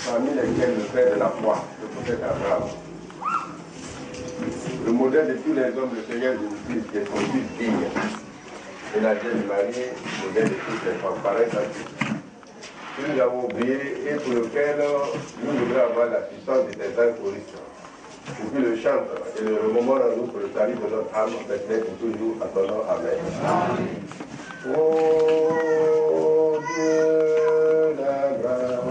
Parmi lesquels le frère de la foi, le prophète Abraham. Le modèle de tous les hommes, le Seigneur Jésus-Christ, est son fils digne. Et la Vierge Marie, modèle de toutes les femmes, pareil à tout. Que nous avons oublié et pour lequel nous voudrions avoir l'assistance de tes anges choristes. Pour qu'il le chante et le remémore en nous pour le salut de notre âme, maintenant pour toujours, à ton nom. Amen. Amen. Oh Dieu d'Abraham.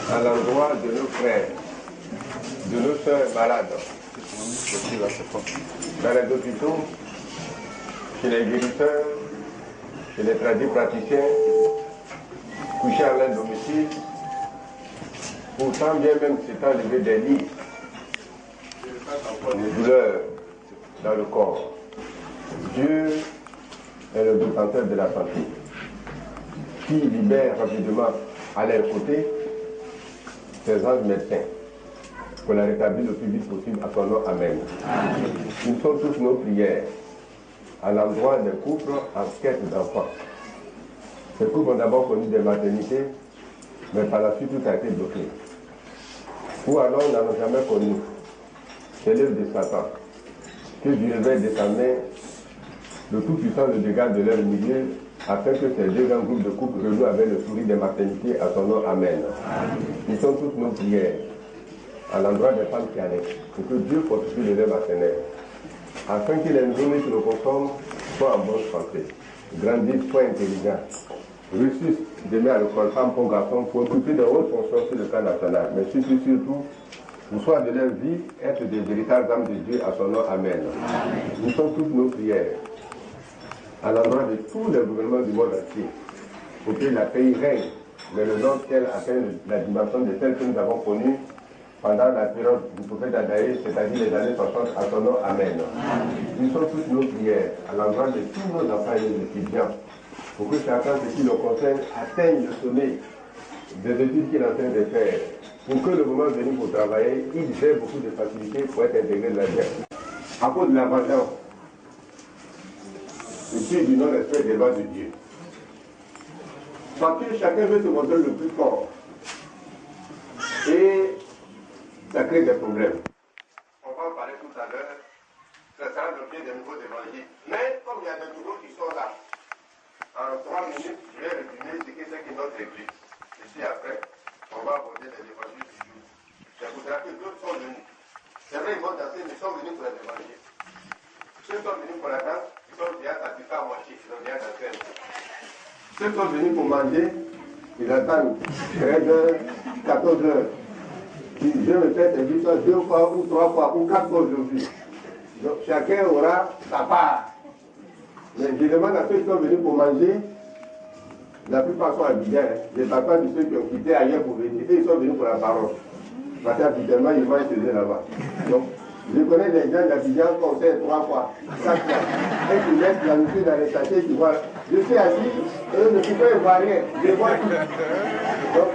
À l'endroit de nos frères, de nos soeurs malades, dans les hôpitaux, chez les guérisseurs, chez les praticiens, couchés à leur domicile, pourtant bien même s'étant levé des lits, des douleurs dans le corps. Dieu est le détenteur de la santé, qui libère rapidement à leur côté ses anges médecins pour la rétablir le plus vite possible à son nom. Amen. Amen. Nous sommes tous nos prières à l'endroit des couples en quête d'enfants. Ces couples ont d'abord connu des maternités, mais par la suite tout a été bloqué. Ou alors on n'en a jamais connu. C'est l'œuvre de Satan, que du réveil de sa main, le Tout-Puissant le dégage de leur milieu, afin que ces deux grands groupes de couples renouent avec le sourire des maternités à son nom. Amen. Amen. Ils sont toutes nos prières à l'endroit des femmes qui allaient, pour que Dieu fortifie le lait maternel, afin que les nouveau-nés qui le consomment soient en bonne santé, grandissent, soient intelligents, réussissent demain à l'école, femmes pour garçons, pour occuper de hautes fonctions sur le plan national, mais surtout, pour soit de leur vie, être des véritables âmes de Dieu à son nom. Amen. Amen. Nous sommes toutes nos prières à l'endroit de tous les gouvernements du monde entier, pour que la paix règne, mais le nom qu'elle atteint la dimension de celle que nous avons connue pendant la période du prophète Adaïe, c'est-à-dire les années 60 à son nom. Amen. Nous sommes toutes nos prières à l'endroit de tous nos enfants et nos étudiants, pour que chacun de qui le concerne atteigne le sommet des études qu'il est en train de faire, pour que le moment venu pour travailler, il ait beaucoup de facilité pour être intégré de la vie. À cause de la vengeance, et puis du non-respect des lois de Dieu. Parce que chacun veut se montrer le plus fort. Et ça crée des problèmes. On va en parler tout à l'heure. Ça sera l'objet des nouveaux évangiles. Mais comme il y a des nouveaux qui sont là, en 3 minutes, je vais résumer ce que c'est que notre église. Et puis après, on va aborder les évangiles du jour. C'est pour ça que d'autres sont venus. C'est vrai, ils vont danser, mais ils sont venus pour les évangiles. Ceux qui sont venus pour la danse, ils sont déjà satisfaits à moitié, ils ont déjà dansé. Ceux qui sont venus pour manger, ils attendent 13h, 14h. Je me fais servir ça 2 fois, ou 3 fois, ou 4 fois aujourd'hui. Donc chacun aura sa part. Mais je demande à ceux qui sont venus pour manger, la plupart sont habillés. Les papas de ceux qui ont quitté ailleurs pour venir, et ils sont venus pour la parole. Parce qu'habituellement, ils mangent chez eux là-bas. Donc, je connais des gens d'Abidjan qu'on sait 3 fois, 4 fois. Et qui mettent la nourriture dans les sachets, qui voient. Je suis assis, eux ne pouvaient voir rien. Je vois tout. Donc,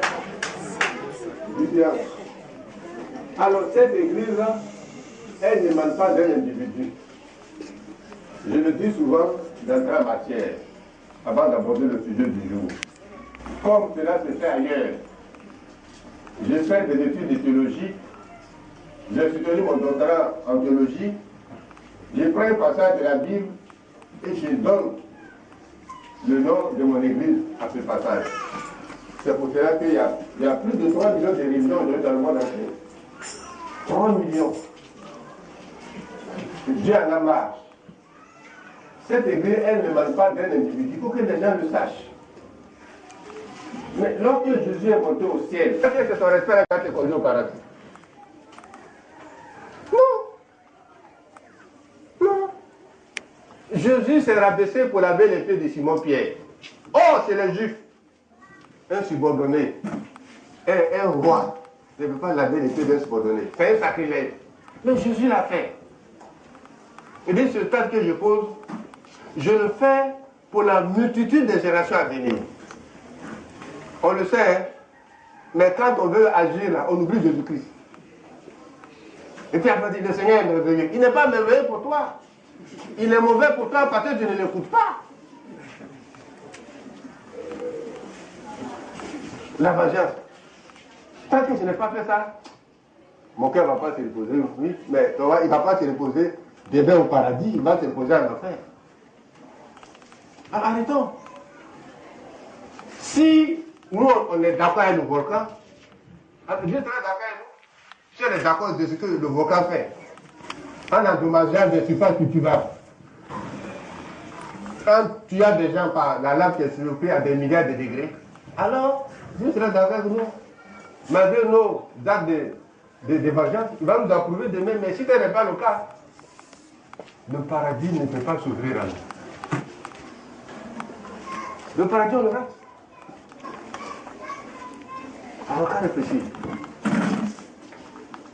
différence. Alors, cette église-là, elle ne demande pas d'un individu. Je le dis souvent d'entrer en matière, avant d'aborder le sujet du jour. Comme cela se fait ailleurs. J'ai fait des études de théologie, j'ai soutenu mon doctorat en théologie, je prends un passage de la Bible et je donne le nom de mon église à ce passage. C'est pour cela qu'il y a plus de 3 millions de religions dans le monde entier. 3 millions. Dieu en a marre. Cette église, elle ne manque pas d'un individu. Il faut que les gens le sachent. Mais lorsque Jésus est monté au ciel, est-ce que c'est son respect qui te conduit au paradis? Non. Non. Jésus s'est rabaissé pour laver les pieds de Simon-Pierre. Oh, c'est les Juifs. Un subordonné, un roi, ne peut pas laver les pieds d'un subordonné. C'est un sacrilège. Mais Jésus l'a fait. Et dès ce stade que je pose, je le fais pour la multitude des générations à venir. On le sait, hein? Mais quand on veut agir là, on oublie Jésus-Christ. Et puis après, le Seigneur est merveilleux. Il n'est pas merveilleux pour toi. Il est mauvais pour toi parce que tu ne l'écoutes pas. La vengeance. Tant que je n'ai pas fait ça, mon cœur ne va pas se reposer, oui, mais il ne va pas se reposer demain au paradis, il va se reposer en enfer. Alors arrêtons. Si nous, on est d'accord avec le volcan, Dieu sera d'accord avec nous. Si on est d'accord de ce que le volcan fait, en endommageant des surfaces cultivables, quand tu as des gens par la lave qui est surpris à des milliards de degrés, alors Dieu sera d'accord avec nous. Malgré nos actes de vengeance, il va nous approuver demain, mais si ce n'est pas le cas, le paradis ne peut pas s'ouvrir à nous. Le paradis, on le rate. Alors, qu'à réfléchir.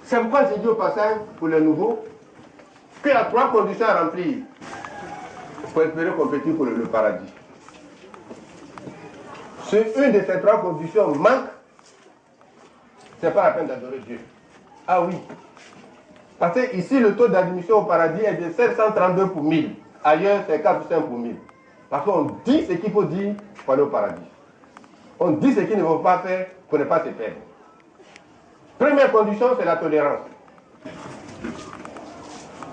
C'est pourquoi j'ai dit au passage, pour les nouveaux, qu'il y a 3 conditions à remplir pour espérer compétir pour le paradis. Si une de ces 3 conditions manque, ce n'est pas la peine d'adorer Dieu. Ah oui. Parce que ici, le taux d'admission au paradis est de 732 pour 1000. Ailleurs, c'est 400 pour 1000. Parce qu'on dit ce qu'il faut dire pour aller au paradis. On dit ce qu'il ne faut pas faire pour ne pas se perdre. Première condition, c'est la tolérance.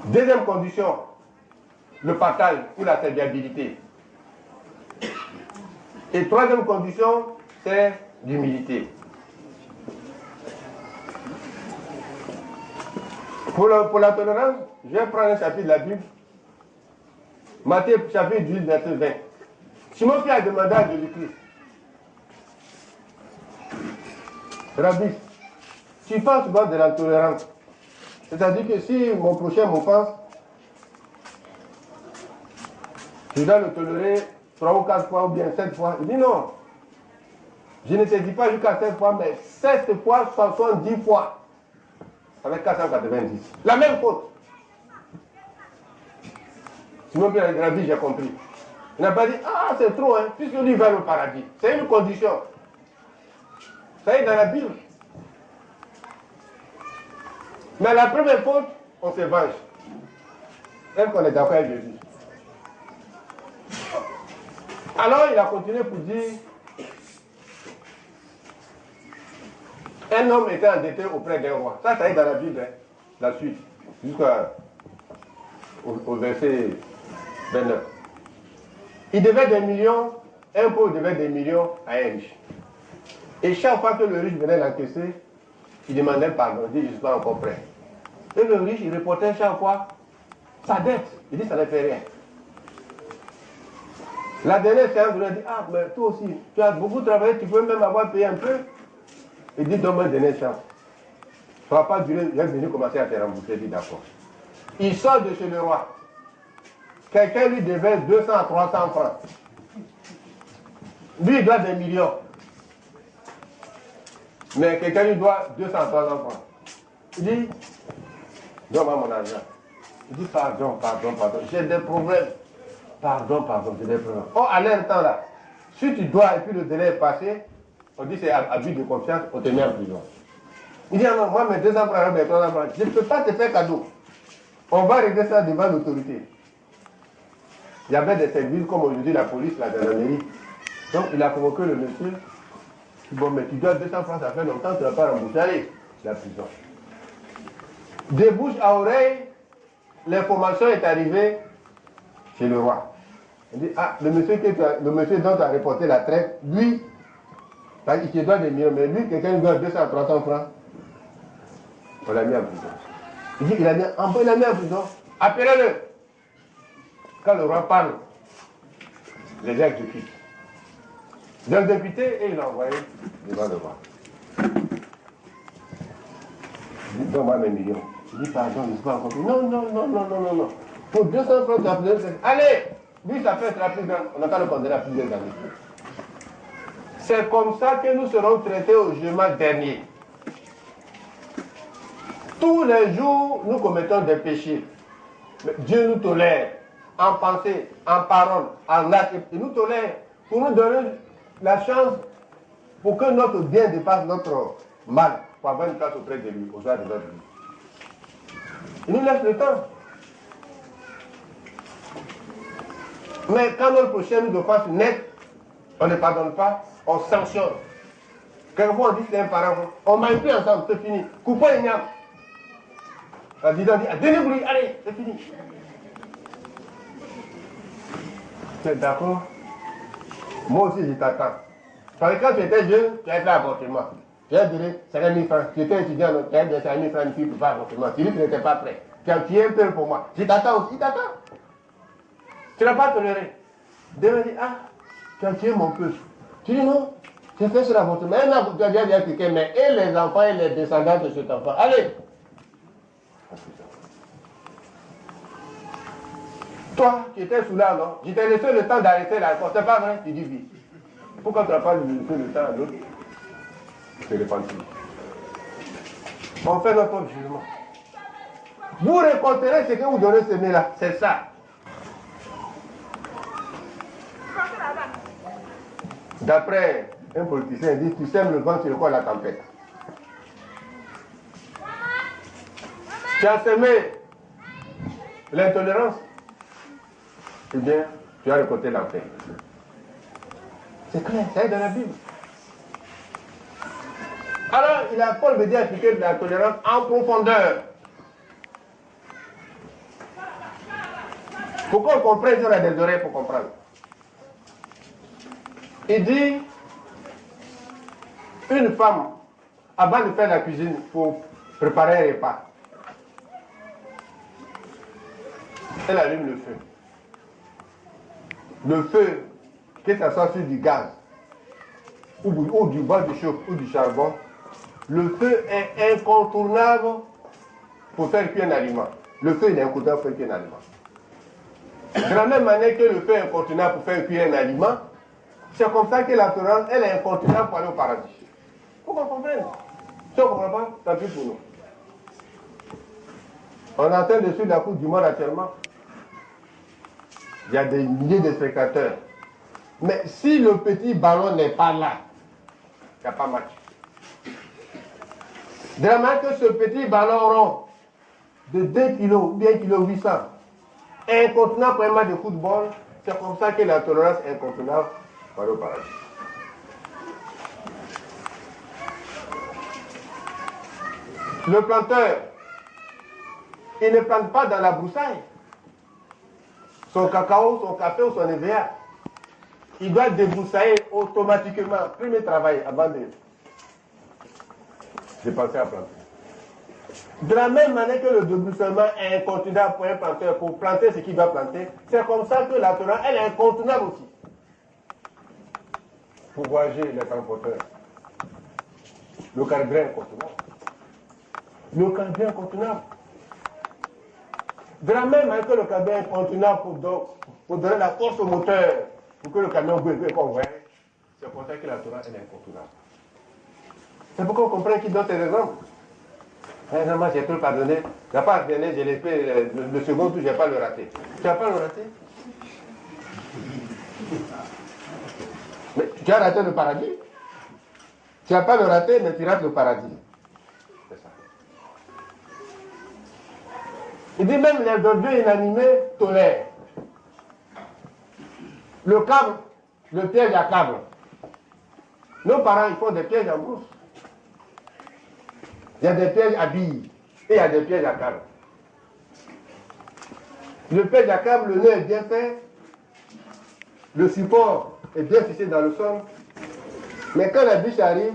Deuxième condition, le partage ou la serviabilité. Et troisième condition, c'est l'humilité. Pour la tolérance, je vais prendre un chapitre de la Bible. Matthieu chapitre 18, verset 20. Simon Pierre a demandé à Jésus-Christ, Rabbi, tu parles souvent de la tolérance. C'est-à-dire que si mon prochain m'offense, Je dois le tolérer 3 ou 4 fois ou bien 7 fois. Il dit non. Je ne te dis pas jusqu'à 7 fois, mais 7 fois 70 fois. Avec 490. La même faute. Sinon, bien la vie, j'ai compris. Il n'a pas dit, ah, c'est trop, hein, puisque lui va au paradis. C'est une condition. Ça est dans la Bible. Mais la première faute, on se venge. Est-ce qu'on est d'accord avec Jésus? Alors, il a continué pour dire, un homme était endetté auprès d'un roi. Ça est dans la Bible, hein, la suite, jusqu'au verset 29. Il devait des millions, un pauvre devait des millions à un riche. Et chaque fois que le riche venait l'encaisser, il demandait pardon, il dit, je ne suis pas encore prêt. Et le riche, il reportait chaque fois sa dette. Il dit, ça ne fait rien. La dernière séance, il a dit, ah, mais toi aussi, tu as beaucoup travaillé, tu peux même avoir payé un peu. Il dit, donne-moi une dernière chance. Ça ne va pas durer, il est venu commencer à te rembourser. Il dit, d'accord. Il sort de chez le roi. Quelqu'un lui devait 200 à 300 francs. Lui, il doit des millions. Mais quelqu'un lui doit 200 à 300 francs. Il dit, donne-moi mon argent. Il dit, pardon, j'ai des problèmes. Pardon, j'ai des problèmes. Oh, à l'air temps là, si tu dois et puis le délai est passé, on dit c'est abus de confiance, on te met en prison. Il dit, ah non, moi mes 200 francs, mes 300 francs, je ne peux pas te faire cadeau. On va régler ça devant l'autorité. Il y avait des services comme aujourd'hui la police, la gendarmerie. Donc il a convoqué le monsieur. Bon, mais tu dois 200 francs, ça fait longtemps, tu ne vas pas rembourser. Allez, la prison. De bouche à oreille, l'information est arrivée chez le roi. Il dit, ah, le monsieur dont tu as reporté la traite, lui, il te doit des millions, mais lui, quelqu'un lui doit 200 à 300 francs. On l'a mis en prison. Il dit, il a mis en prison. Appelez-le. Quand le roi parle, les gens exécutent. Il a exécuté et il l'a envoyé devant le roi. Il dit, donne-moi mes millions. Il dit, pardon, je ne suis pas encore. Non. Pour 200 francs, tu as besoin de... Allez, lui, ça fait très plus grand. On n'a pas le condamné à plusieurs années. C'est comme ça que nous serons traités au jugement dernier. Tous les jours, nous commettons des péchés. Mais Dieu nous tolère en pensée, en parole, en acte. Il nous tolère pour nous donner la chance pour que notre bien dépasse notre mal, pour avoir une place auprès de lui, au soir de notre vie. Il nous laisse le temps. Mais quand notre prochain nous offense net, on ne pardonne pas, on sanctionne. Quelquefois on dit c'est un parent, on mange plus ensemble, c'est fini. Coupons les niams. On dit, donnez-vous, allez, c'est fini. Tu es d'accord? Moi aussi je t'attends. Parce que quand tu étais jeune, tu as fait avortement. Tu as donné 50 000 francs. Tu étais étudiant, tu as donné 50 000 francs pour faire avortement. Tu dis que tu n'étais pas prêt. Tu as tué un peu pour moi. Je t'attends aussi, t'attends. Tu n'as pas toléré. Demain dit, ah, tu as tué mon peu. Tu dis non, j'ai fait sur l'avortement. Maintenant, tu as bien dit à quelqu'un, mais et les enfants et les descendants de cet enfant. Allez. Toi, qui étais sous là, non? Je t'ai laissé le temps d'arrêter l'alcool. C'est pas vrai? Tu dis oui. Pourquoi tu n'as pas laissé le temps à l'autre? C'est le pensier. On fait notre jugement. Vous récolterez ce que vous donnez semer là. C'est ça. D'après un politicien, il dit, tu sèmes le vent, tu récoltes la tempête. Tu as semé l'intolérance, eh bien, tu as récolté l'enfer. C'est clair, ça est dans la Bible. Alors, Paul veut dire expliquer de la tolérance en profondeur. Pour qu'on comprenne, il y a des oreilles pour comprendre. Il dit, une femme, avant de faire la cuisine, pour préparer un repas, elle allume le feu. Le feu, que ce soit sur du gaz, ou du bois de chauffe, ou du charbon, le feu est incontournable pour faire cuire un aliment. Le feu, il est incontournable pour faire cuire un aliment. De la même manière que le feu est incontournable pour faire cuire un aliment, c'est comme ça que la tolérance, elle est incontournable pour aller au paradis. Il faut qu'on comprenne. Si on ne comprend pas, tant pis pour nous. On est en train de suivre la Coupe du Monde actuellement. Il y a des milliers de spectateurs. Mais si le petit ballon n'est pas là, il n'y a pas match. De la manière que ce petit ballon rond de 2 kg ou bien 1,8 kg est incontournable pour un match de football, c'est comme ça que la tolérance est incontournable pour le paradis. Le planteur, il ne plante pas dans la broussaille. Son cacao, son café ou son EVA. Il doit débroussailler automatiquement. Premier travail avant de penser à planter. De la même manière que le débroussaillement est incontournable pour un planteur, pour planter ce qu'il doit planter, c'est comme ça que la tolérance, elle est incontournable aussi. Pour voyager les transporteurs. Le carburant est incontournable. Le carburant est incontournable. De la même manière que le carburant est incontournable pour donner la force au moteur, pour que le camion bouge et qu'on voit, c'est pour ça que la tolérance, elle est incontournable. C'est pour qu'on comprenne qui donne ces exemples. Moi, j'ai tout pardonné. Il n'y a pas pardonné, j'ai l'esprit, le second tour, je n'ai pas le raté. Tu n'as pas le raté? Mais tu as raté le paradis. Tu n'as pas le raté, mais tu rates le paradis. C'est ça. Il dit même les objets inanimés tolèrent. Le câble, le piège à câble. Nos parents, ils font des pièges en brousse. Il y a des pièges à billes et il y a des pièges à câble. Le piège à câble, le nœud est bien fait, le support est bien fixé dans le sol, mais quand la biche arrive,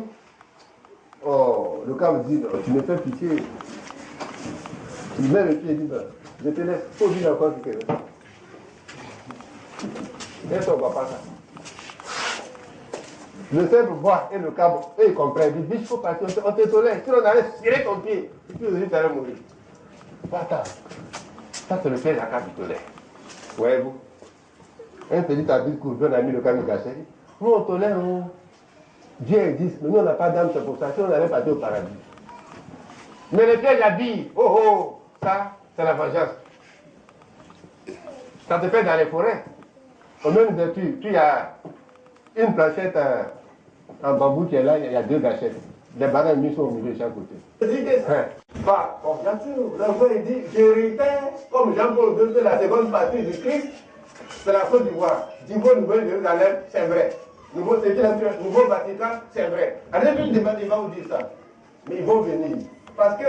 oh, le câble dit, non, tu me fais pitié. Il met le pied et dit, ben, je te laisse, il faut dire encore ce qu'il veut. Et ça, on ne voit pas ça. Le simple voit et le câble, et il comprend, il dit, biche, il faut partir, on te tolère, sinon on allait tirer ton pied, et puis aujourd'hui tu allais mourir. Attends, ça c'est le piège à câble qui tolère. Voyez-vous, un petit habit court, on a mis le câble caché, nous on tolère, Dieu existe, mais nous on n'a pas d'âme, c'est pour ça, si on allait partir au paradis. Mais le piège à billes, oh oh, ça c'est la vengeance. Ça te fait dans les forêts. Au même de tu as une planchette en bambou qui est là, il y a 2 gâchettes. Les bananes mises sont au milieu de chaque côté. Il dit que bah, bon, bien sûr, l'enfant il dit, j'héritais, comme Jean-Paul II, de la seconde partie du Christ, c'est la Côte d'Ivoire. Niveau Nouvelle-Jérusalem, c'est vrai. Nouveau Vatican, c'est vrai. À l'époque du débat, il va vous dire ça. Mais ils vont venir. Parce que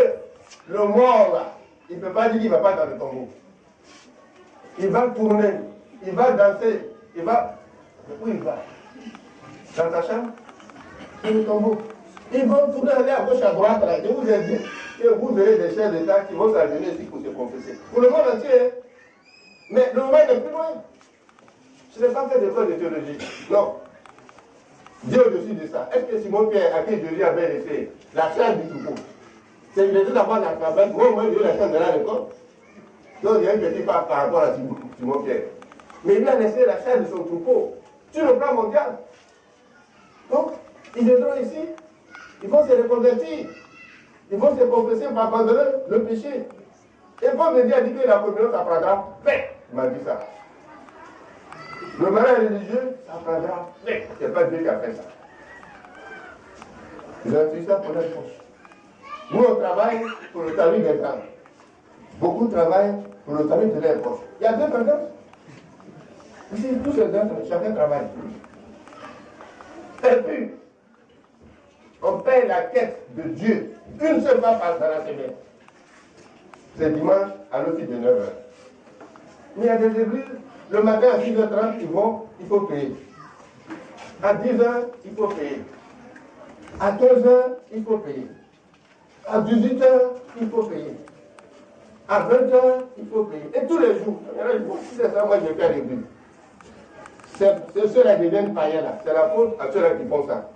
le mort, là, il ne peut pas dire qu'il ne va pas dans le tombeau. Il va tourner, il va danser, il va... Où il va? Dans ta chambre? Dans le tombeau. Ils vont tourner aller à gauche, à droite, là. Je vous ai dit que vous verrez des chefs d'État qui vont s'amener ici pour se confesser. Pour le monde entier, hein. Mais le moment est plus loin. Je n'ai pas fait d'école de théologie. Non. Dieu au-dessus de ça. Est-ce que Simon Pierre, à qui Jésus avait laissé la chair du troupeau? C'est qu'il était d'abord l'alphabet, moi, Dieu la chair de là l'école. Donc il y a un petit pas par rapport à Simon Pierre. Mais il lui a laissé la chair de son troupeau sur le plan mondial. Donc, ils viendront ici, ils vont se reconvertir, ils vont se confesser pour abandonner le péché. Et quand me dit que la communion s'apprendra, mais il m'a dit ça. Le mariage religieux s'apprendra, mais c'est pas Dieu qui a fait ça. Ils ont fait ça pour leur poche. Nous, on travaille pour le salut des gens. Beaucoup travaillent pour le salut de leur poche. Il y a 2 tendances. Ici, tous ces gens, chacun travaille. Et puis, on paye la quête de Dieu une seule fois dans la semaine. C'est dimanche à l'office de 9h. Mais il y a des églises, le matin à 6h30, il faut payer. À 10h, il faut payer. À 15h, il faut payer. À 18h, il faut payer. À 20h, il faut payer. Et tous les jours, c'est ça, moi je fais à l'église. C'est ceux-là qui deviennent païens là. C'est la faute à ceux-là qui font ça.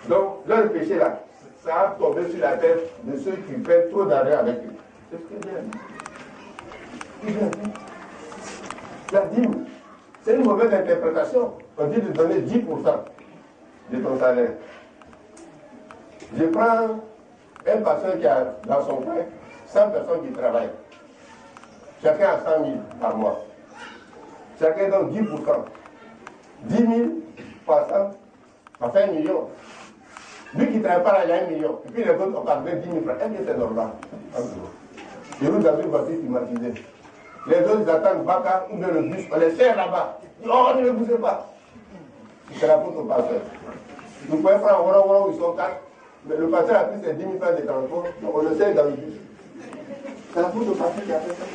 Donc, leur péché là, ça a tombé sur la tête de ceux qui font trop d'arrêt avec eux. C'est ce que j'ai dit. La dîme, c'est une mauvaise interprétation. On dit de donner 10% de ton salaire. Je prends un pasteur qui a dans son coin 100 personnes qui travaillent. Chacun a 100 000 par mois. Chacun donne 10%. 10 000 par 100, ça fait 1 million. Lui qui ne travaille pas là, il y a 1 million. Et puis les autres ont gardé 10 000 francs. Est-ce que c'est normal? Ils roulent dans une voiture climatisée. Les autres, ils attendent Baka ou bien le bus. On les serre là-bas. Oh, ne me poussez pas. C'est la faute au pasteur. Vous pouvez prendre un où ils sont 4. Mais le pasteur a pris ses 10 000 francs de transport. Donc on le serre dans le bus. C'est la faute au pasteur qui a fait ça.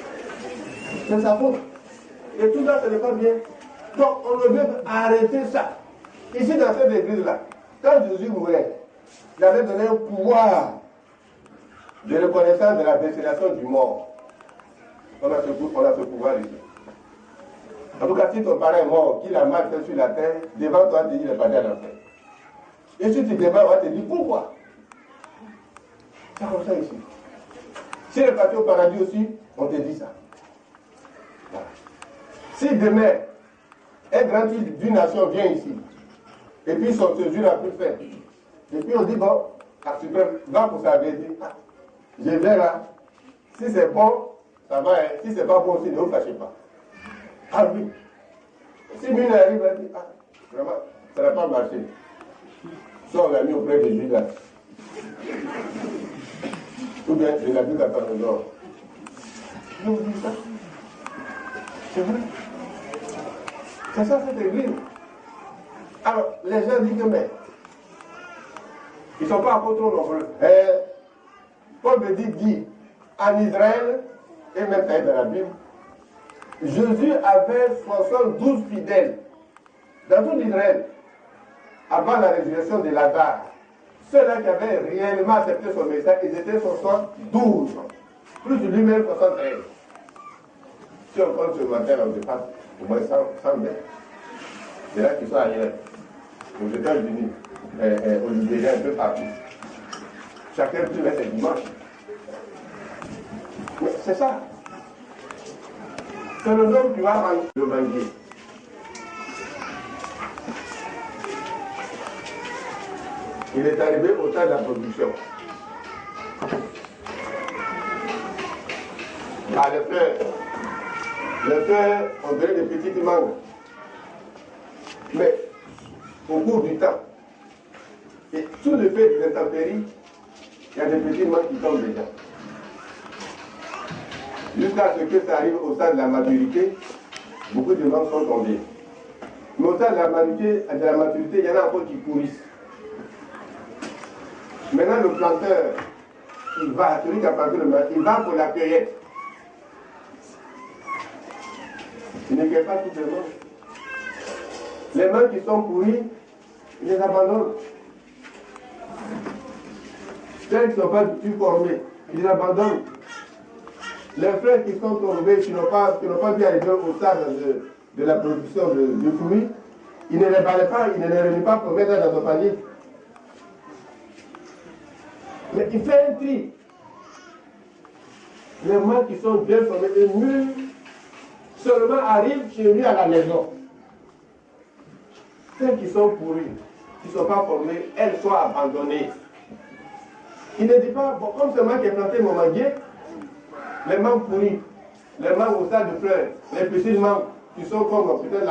C'est sa faute. Et tout ça, ce n'est pas bien. Donc on veut arrêter ça. Ici, dans cette église-là, quand Jésus mourait, il avait donné un pouvoir de reconnaissance de la destination du mort. On a ce pouvoir ici. En tout cas, si ton parent est mort, qu'il a mal fait sur la terre, devant toi, il est parti à l'enfer. Et si tu démarres, on va te dire pourquoi. C'est comme ça ici. Si il est parti au paradis aussi, on te dit ça. Voilà. Si demain, un grand d'une nation vient ici, et puis son séjour a pu faire, et puis on dit, bon, super, va pour sa vérité. Je vais là, si c'est bon, ça va, hein. Si c'est pas bon aussi, ne vous fâchez pas. Ah oui. Si Mine arrive, elle dit, ah, vraiment, ça n'a pas marché. Soit on l'a mis auprès de Judas. Ou bien, je l'ai vu à Panodor. Je vous dis ça. C'est vrai. C'est ça cette église. Alors, les gens disent que, mais, ils ne sont pas encore trop nombreux. Paul me dit, en Israël, et même dans la Bible, Jésus avait 72 fidèles dans tout Israël, avant la résurrection de Lazare. Ceux-là qui avaient réellement accepté son message, ils étaient 72, plus lui-même 73. Si on compte ce matin, on dépasse au moins 120. C'est là qu'ils sont ailleurs, aux États-Unis, au Libéria, un peu partout. Chacun peut mettre ses dimanches. Mais c'est ça. C'est le homme qui va rendre le manguier. Il est arrivé au temps de la production. Ah, les fleurs, on dirait des petites mangues. Mais au cours du temps, et sous le fait des intempéries, il y a des petites mangues qui tombent déjà. Jusqu'à ce que ça arrive au stade de la maturité, beaucoup de mangues sont tombées. Mais au stade de la maturité, il y en a encore qui pourrissent. Maintenant, le planteur, il va, celui qui a planté le mangue, il va pour la cueillette. Il ne cueille pas toutes les mangues. Les mangues qui sont pourries, il les abandonne. Celles qui ne sont pas du tout formées, il les abandonne. Les fleurs qui sont tombées, qui n'ont pas pu arriver au stade de la production de fruits, il ne les balaye pas, il ne les remet pas pour mettre dans son panier. Mais il fait un tri. Les mangues qui sont bien formées et mûres seulement arrivent chez lui à la maison. Celles qui sont pourries, qui ne sont pas formées, elles sont abandonnées. Il ne dit pas, bon, comme c'est moi qui ai planté mon manguier, les mangues pourries, les mangues au stade de fleurs, les petites mangues qui sont comme peut-être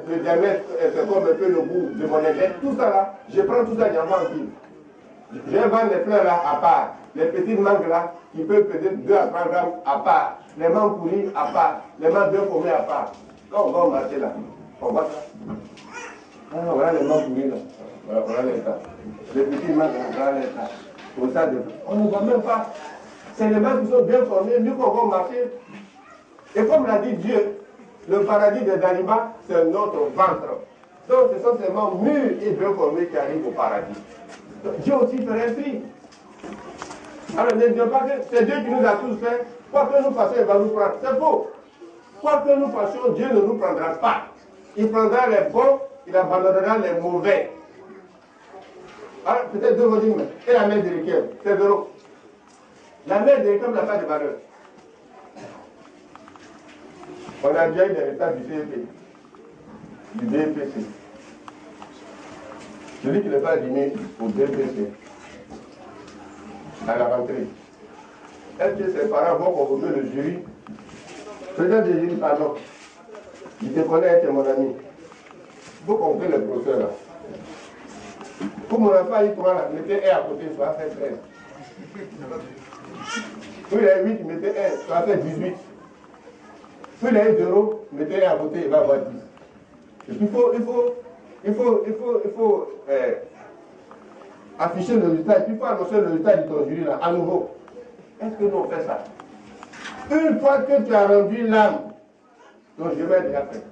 le diamètre, c'est comme un peu le bout de mon échelle, tout ça là, je prends tout ça, j'envoie en ville. Je vais vendre les fleurs là à part, les petites mangues là qui peuvent peser 2 à 3 grammes à part, les mangues pourries à part, les mangues bien formées à part. Quand on va au marché là, on voit ça. Ah, voilà les mangues pourries là, voilà les tas. Les petites mangues là, voilà les tas. Au stade de fleurs, on ne voit même pas. C'est les mangues qui sont bien formées, mieux qu'on va au marché. Et comme l'a dit Dieu, le paradis des animaux, c'est notre ventre. Donc ce sont ces mangues mûres et bien formées qui arrivent au paradis. Donc, Dieu aussi ferait un tri. Alors ne disons pas que c'est Dieu qui nous a tous fait, quoi que nous fassions, il va nous prendre. C'est faux. Quoi que nous fassions, Dieu ne nous prendra pas. Il prendra les bons, il abandonnera les mauvais. Alors peut-être deux vont dire, mais et la mère de Réquiem, c'est de l'eau. La mère de Réquiem n'a pas de valeur. On a déjà eu des résultats du CEP, du BPC. Celui qui n'est pas admis au BPC, à la rentrée, est-ce que ses parents vont convoquer le jury? Président du jury, pardon, je te connais, tu es mon ami. Il faut convoquer le professeur là. Pour mon enfant, il prend là, mettez 1 à côté, soit fait 13. Puis il a 8, mettez 1, soit fait 18. Puis il a 0, mettez 1 à côté, il va avoir 10. Et puis il faut afficher le résultat, et puis il faut annoncer le résultat de ton jury là, à nouveau. Est-ce que nous on fait ça? Une fois que tu as rendu l'âme, ton jury est déjà fait.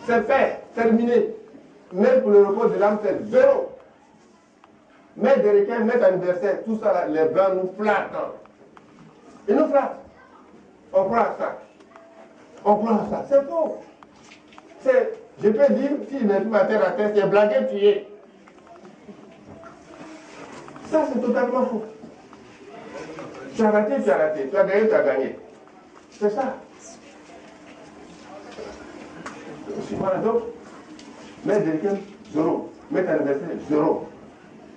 C'est fait, terminé. Même pour le repos de l'âme, c'est 0. Maître de requin, maître anniversaire, tout ça là, les blancs nous flattent. Ils nous flattent. On croit à ça. On croit à ça. C'est faux. Je peux dire, si je mets ma terre à terre, c'est blaguer, tuer. Ça, c'est totalement faux. Tu as raté, tu as raté. Tu as gagné, tu as gagné. C'est ça. Voilà, donc, maître de requin, 0. Maître anniversaire, 0.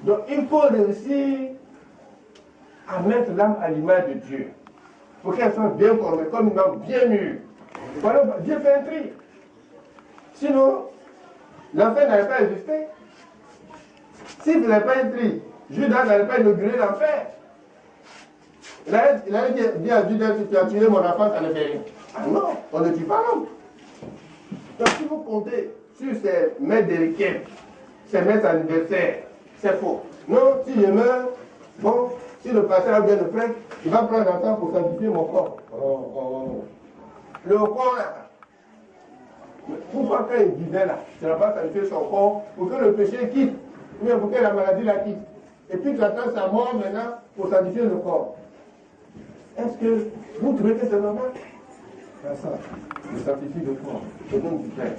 Donc, il faut réussir à mettre l'âme à l'image de Dieu. Pour qu'elle soit bien formée, comme une âme bien mûre. Voilà, Dieu fait un tri. Sinon, l'enfer n'allait pas exister. S'il ne faisait pas un tri, Judas n'allait pas inaugurer l'enfer. Il allait dire à Judas, si tu as tué mon enfant, ça ne fait rien. Ah non, on ne tue pas l'homme. Donc, si vous comptez sur ces maîtres de requêtes, ces maîtres anniversaires, c'est faux. Non, si je meurs, bon, si le pasteur a bien le prêtre, il va prendre un temps pour sanctifier mon corps. Le corps là. Pourquoi quand il disait là, tu n'as pas sanctifié son corps pour que le péché quitte, ou bien pour que la maladie la quitte. Et puis tu attends sa mort maintenant pour sanctifier le corps. Est-ce que vous trouvez que c'est normal? C'est ça. Je sanctifie le corps, au nom du Père,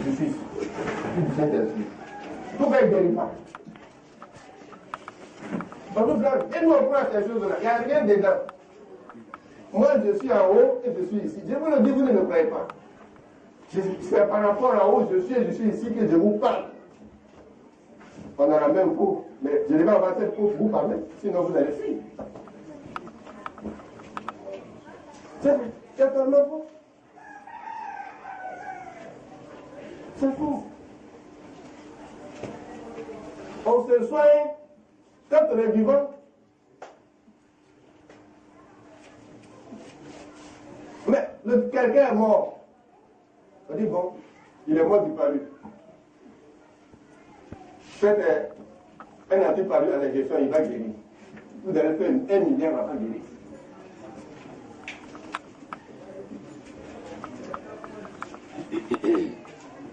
du Fils, et du Saint-Esprit. Pourquoi il ne guérit pas? Et nous on prend ces choses-là, il n'y a rien dedans. Moi je suis en haut et je suis ici. Je vous le dis, vous ne me croyez pas. C'est par rapport à où je suis ici que je vous parle. On a la même peau, mais je devais avoir cette peau pour vous parler, sinon vous allez fuir. C'est tellement faux. C'est faux. On se soigne quand on est vivant. Mais quelqu'un est mort. On dit bon, il est mort du palu. Faites un antipalu à l'injection, il va guérir. Vous allez faire 1 milliard avant de guérir.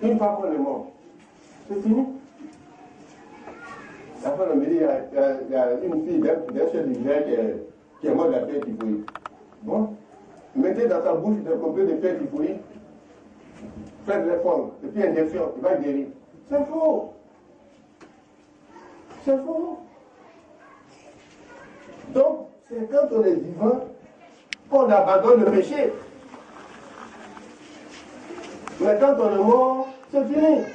Une fois qu'on est mort, c'est fini. Après, on me dit, il y a une fille d'un chef du village qui est morte de la fièvre typhoïde. Bon, mettez dans sa bouche des comprimés de fièvre typhoïde, faites les formes, et puis injection, il va guérir. C'est faux. C'est faux. Donc, c'est quand on est vivant qu'on abandonne le péché. Mais quand on est mort, c'est fini.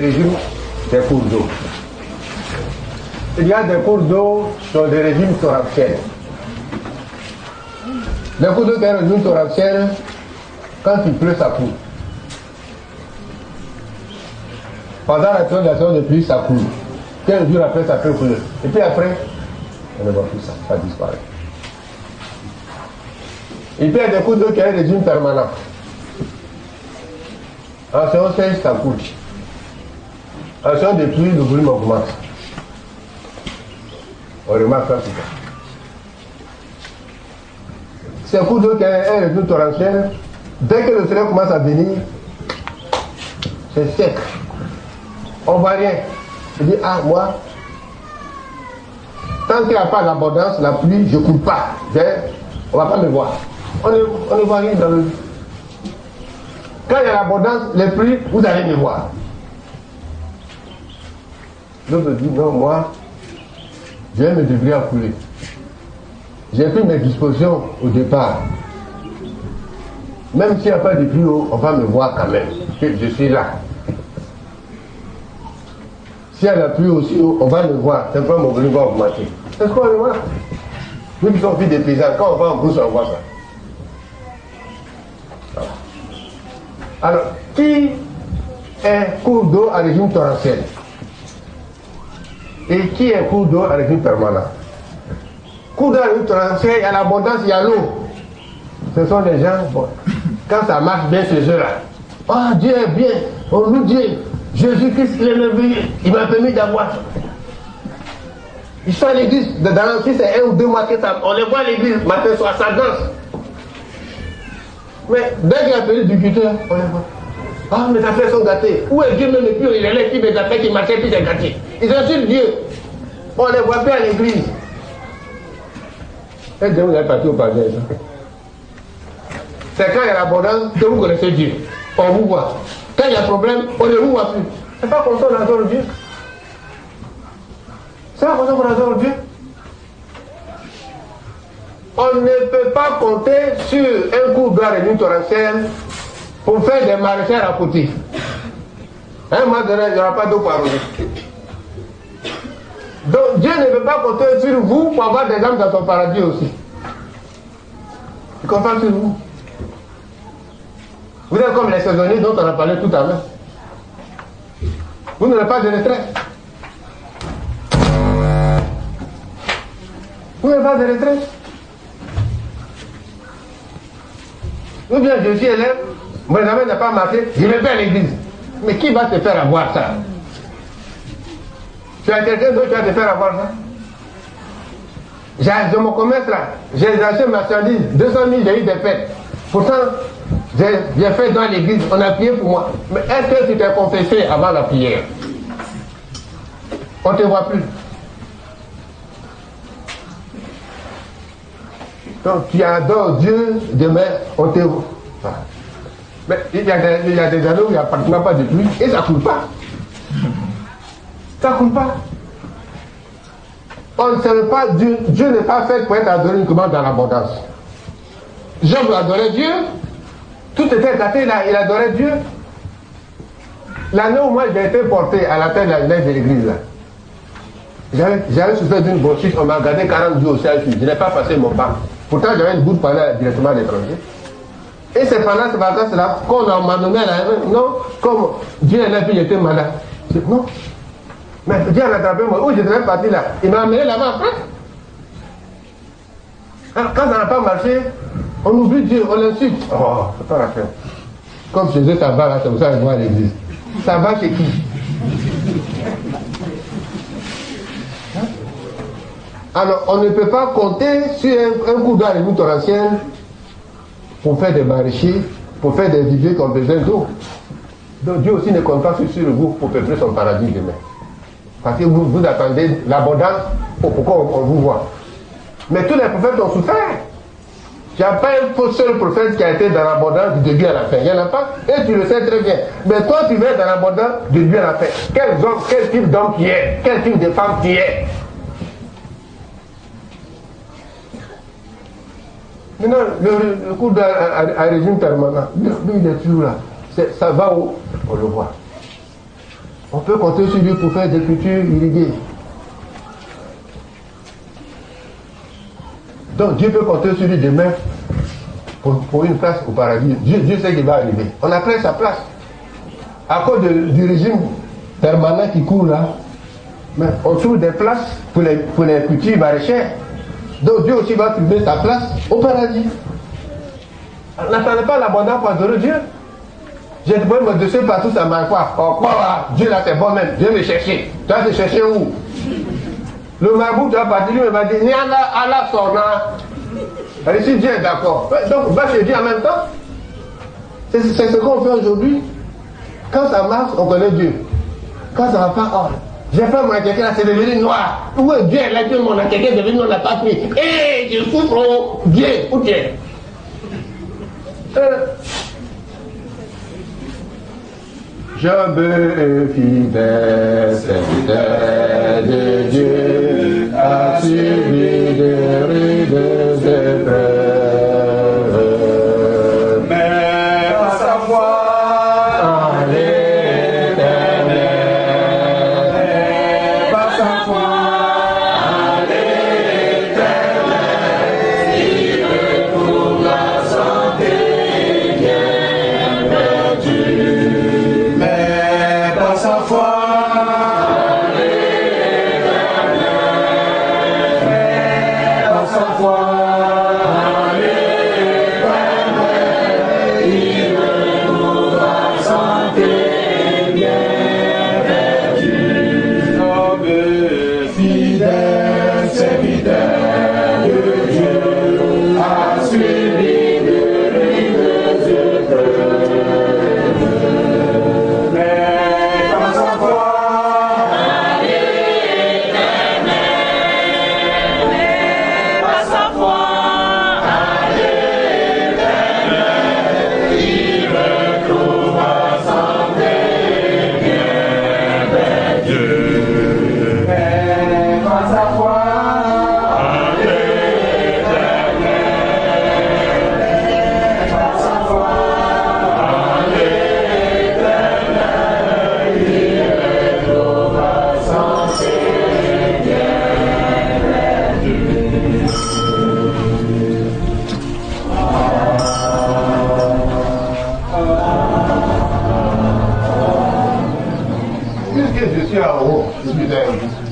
régimes des cours d'eau. Il y a des cours d'eau sur des régimes torrentiels. Les cours d'eau qui ont un régime torrentiel, quand il pleut, ça coule. Pendant la saison de pluie, ça coule. 15 jours après, ça peut couler. Et puis après, on ne voit plus ça, ça disparaît. Et puis il y a des cours d'eau qui ont un régime permanent. En saison sèche, ça coule. En saison de pluie, le volume augmente. On remarque ça souvent. Ces cours d'eau qui ont un régime torrentiel, dès que le soleil commence à venir, c'est sec. On ne voit rien. Je dis, ah, moi, tant qu'il n'y a pas d'abondance, la pluie, je ne coule pas. On ne va pas me voir. On ne voit rien dans le... Quand il y a l'abondance, les pluies, vous allez me voir. L'autre dit, non, moi, j'ai me débrouiller à couler. J'ai pris mes dispositions au départ. Même s'il n'y a pas de pluie haut, on va me voir quand même. Que je suis là. S'il y a la pluie aussi haut, on va me voir. Simplement, mon volume va augmenter. C'est ce qu'on le voit. Nous qui sommes fils des paysans, quand on va en brousse, on voit ça. Voilà. Alors, qui est cours d'eau à régime torrentiel? Et qui est cours d'eau à régime permanent? Cours d'eau à régime torrentiel, il y a l'abondance, il y a l'eau. Ce sont les gens, bon, quand ça marche bien, ces jeux-là. Ah, oh, Dieu est bien, on loue Dieu. Jésus-Christ, il est merveilleux, il m'a permis d'avoir. Ils sont à l'église, dans l'Ancien, c'est 1 ou 2 mois que ça, on les voit à l'église, matin, soir, ça danse. Mais dès qu'il y a perdu du culte, on les voit. Ah, mes affaires sont gâtées. Où est Dieu même le pur? Il est là, qui mes affaires qui marchaient, puis c'est gâté. Ils insultent Dieu. On les voit bien à l'église. Et Dieu, vous avez parti au palais. C'est quand il y a l'abondance que vous connaissez Dieu. On vous voit. Quand il y a problème, on ne vous voit plus. C'est pas comme ça qu'on adore Dieu. C'est pas comme ça qu'on adore Dieu. On ne peut pas compter sur un cours d'eau à régime torrentiel pour faire des maraîchères à côté. Un mois donné, il n'y aura pas d'eau par jour. Donc Dieu ne peut pas compter sur vous pour avoir des âmes dans son paradis aussi. Il compte pas sur vous. Vous êtes comme les saisonniers dont on a parlé tout à l'heure. Vous n'avez pas de retraite. Vous n'avez pas de retraite. Ou bien je suis élève, mon examen n'a pas marché, je vais faire l'église. Mais qui va te faire avoir ça? Tu as quelqu'un d'autre qui va te faire avoir ça? J'ai mon commerce là, j'ai acheté ma marchandise, 200 000, j'ai eu des fêtes. Pourtant, j'ai fait dans l'église, on a prié pour moi. Mais est-ce que tu t'es confessé avant la prière? On ne te voit plus. Donc tu adores Dieu, demain, on te voit. Mais il y a des années où il n'y a pratiquement pas de pluie et ça ne coule pas. Ça ne coule pas. On ne sait pas, Dieu n'est pas fait pour être adoré uniquement dans l'abondance. Job adorait Dieu, tout était gâté là, il adorait Dieu. L'année où moi j'ai été porté à la tête de l'église là, j'avais souffert d'une bronchite, on m'a gardé 40 jours au CHU, je n'ai pas passé mon temps. Pourtant j'avais une bourde pour aller directement à l'étranger. Et c'est pendant ces vacances-là qu'on m'a nommé à la... Non, comme Dieu est là, puis j'étais malade. Non. Mais Dieu a attrapé moi. Où je devais partir là? Il m'a amené là-bas après. Alors, quand ça n'a pas marché, on oublie Dieu, on l'insulte. Oh, c'est pas la peine. Comme chez eux, ça va là, c'est pour ça que je vois à l'église. Ça va chez qui? Alors, on ne peut pas compter sur un coup d'eau à l'église torrentielle pour faire des maraîchers, pour faire des viviers qui ont besoin d'eau. Donc Dieu aussi ne compte pas sur vous pour peupler son paradis demain. Parce que vous attendez l'abondance pour qu'on vous voit. Mais tous les prophètes ont souffert. Il n'y a pas un seul prophète qui a été dans l'abondance du début à la fin. Il n'y en a pas. Et tu le sais très bien. Mais toi, tu veux être dans l'abondance du début à la fin. Quel type d'homme tu es? Quel type de femme tu es? Maintenant, le cours à régime permanent, lui, il est toujours là. Ça va où? On le voit. On peut compter sur lui pour faire des cultures irriguées. Donc Dieu peut compter sur lui demain pour une place au paradis. Dieu sait qu'il va arriver. On a pris sa place. À cause du régime permanent qui court là, mais on trouve des places pour les cultures maraîchères. Donc Dieu aussi va trouver sa place au paradis. N'attendez pas l'abondance pour adorer Dieu. J'ai dit, me dessus partout, ça marche pas. Oh, quoi là? Dieu là, c'est bon même. Viens me chercher. Tu vas te chercher où? Le marabout, tu vas partir, lui, il m'a dit, ni Allah sort là. Si Dieu est d'accord. Donc, va chez Dieu en même temps. C'est ce qu'on fait aujourd'hui. Quand ça marche, on connaît Dieu. Quand ça va pas, oh, j'ai fait mon quelqu'un là, c'est devenu noir. Où est Dieu? Là, tout le monde a quelqu'un devenu noir, on n'a pas pris. Hé, je souffre, oh, Dieu, où Dieu? Job fidèle, serviteur de Dieu, a subi de rudes épreuves. Mais à sa foi en l'Éternel, par sa foi en l'Éternel, il retrouve la santé bien perdue. Sa foi en l'Éternel, par sa foi en l'Éternel, il retrouve la santé bien perdue. Homme fidèle, serviteur de Dieu, a suivi de rudes épreuves.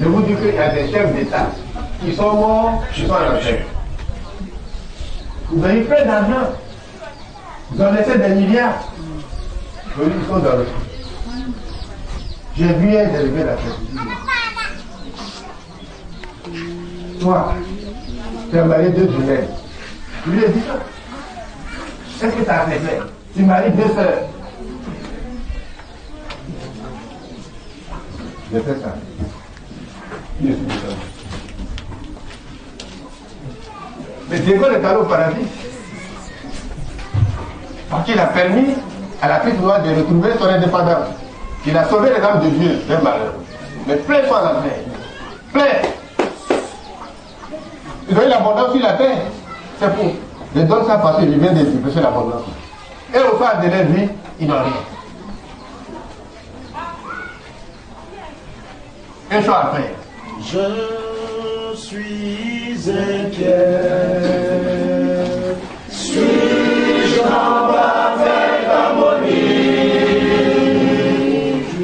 Je vous dis qu'il y a des chefs d'État qui sont morts, qui sont en enfer. Vous avez plein d'argent. Vous en laissez des milliards. Ils sont dans le. Je viens d'élever la tête. Toi, tu as marié 2 jumelles. Je lui ai dit ça. Est-ce que tu as fait? Tu maries 2 sœurs. J'ai fait ça. Mais Dieu est allé au paradis. Parce qu'il a permis à la fille noire de retrouver son indépendance. Il a sauvé les âmes de Dieu, d'un malheur. Mais plein sont en enfer. Plein. Ils ont eu l'abondance sur la terre. C'est pour. Je donne ça parce qu'il vient de dépêcher l'abondance. Et au phare de leur vie, ils n'ont rien. Un choix à faire. Je suis inquiet. Suis-je en parfaite harmonie?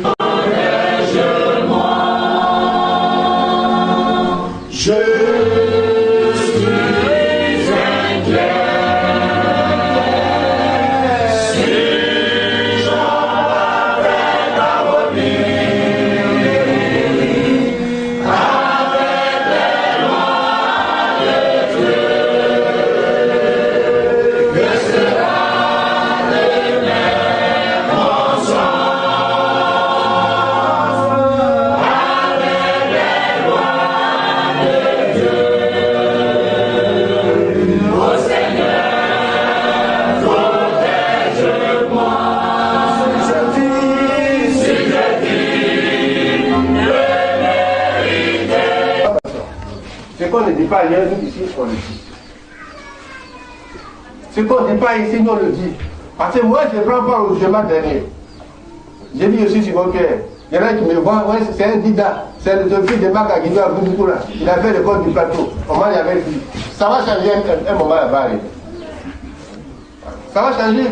Protège-moi. Je suis inquiet. Suis-je en parfaite harmonie? Ce qu'on ne dit pas ailleurs, nous ici, on le dit. Ce qu'on ne dit pas ici, nous on le dit. Parce que moi, je prends part au jugement dernier. J'ai dit aussi sur mon cœur, Il y en a qui me voient, ouais, c'est un Dida, c'est le fils de Marc Aguido à Bouboukou là. Il a fait l'école du plateau. Comment il y avait dit? Ça va changer un moment là-bas. Ça va changer.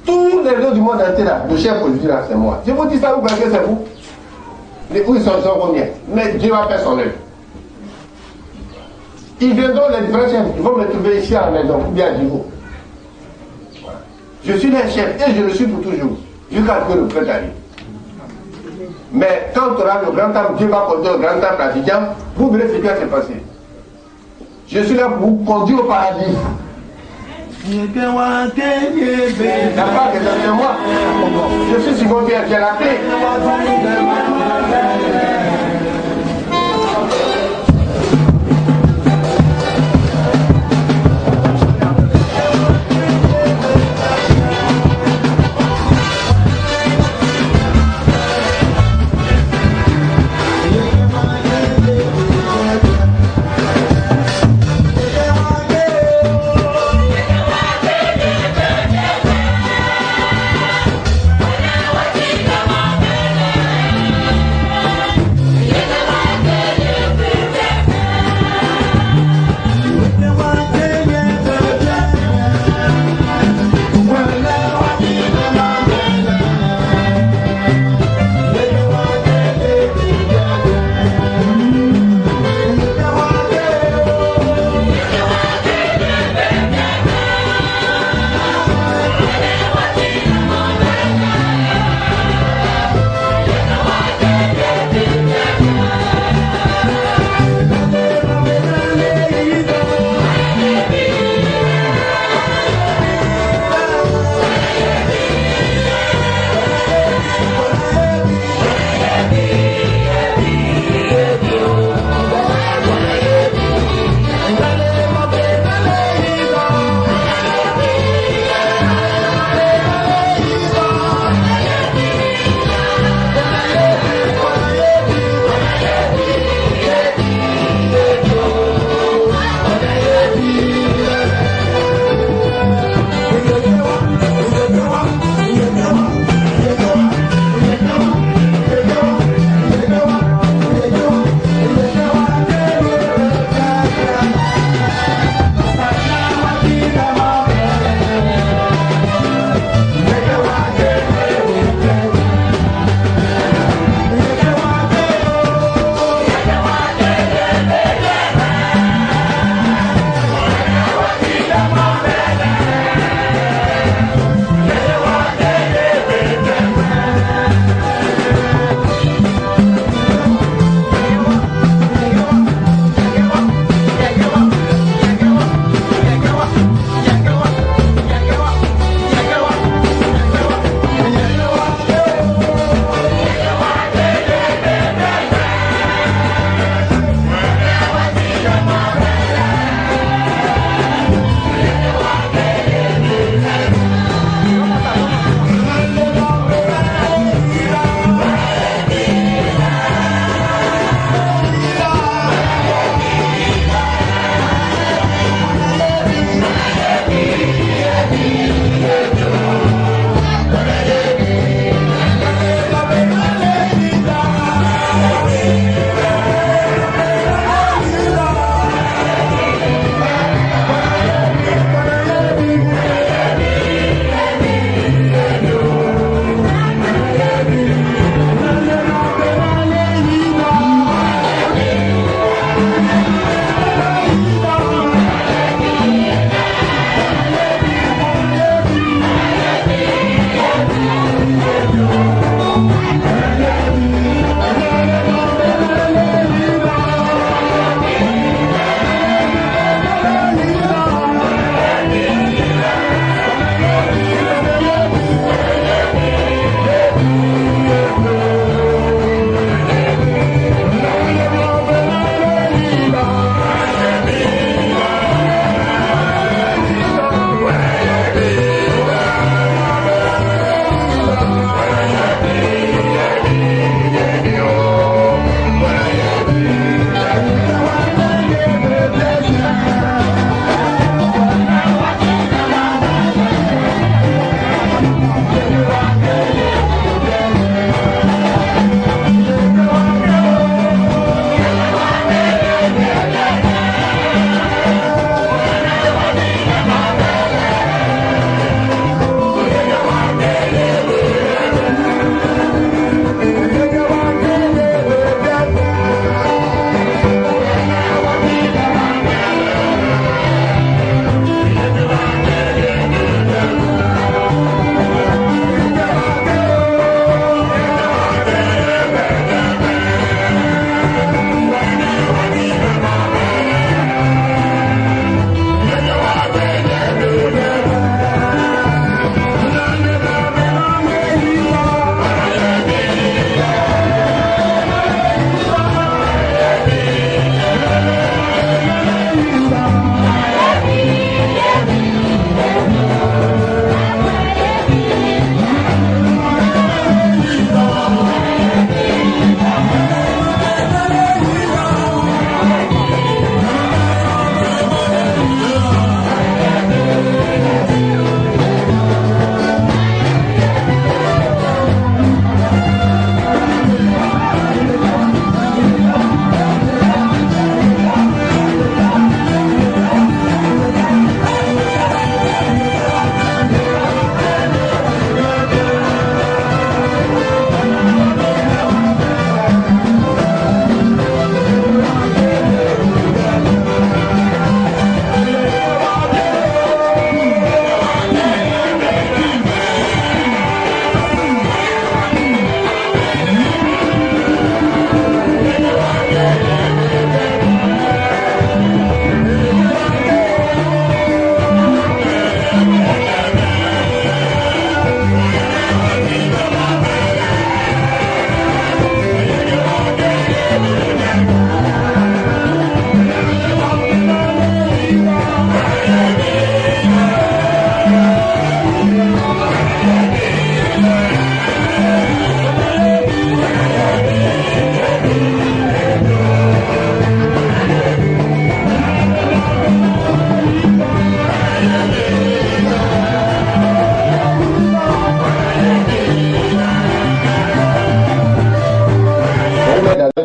Tous les gens du monde entier là, le chef politique là, c'est moi. Je vous dis ça, vous pensez que c'est vous? Où ils sont combien? Mais Dieu va faire son œuvre. Ils viendront les différents chefs, ils vont me trouver ici à la maison, ou bien à Djibo. Je suis leur chef et je le suis pour toujours, jusqu'à ce que le prêtre arrive. Mais quand on aura le grand temple, Dieu va conduire le grand temple à Abidjan, vous verrez ce qui va se passer. Je suis là pour vous conduire au paradis. La part est dans moi. Je suis Simon Pierre, j'ai la clé.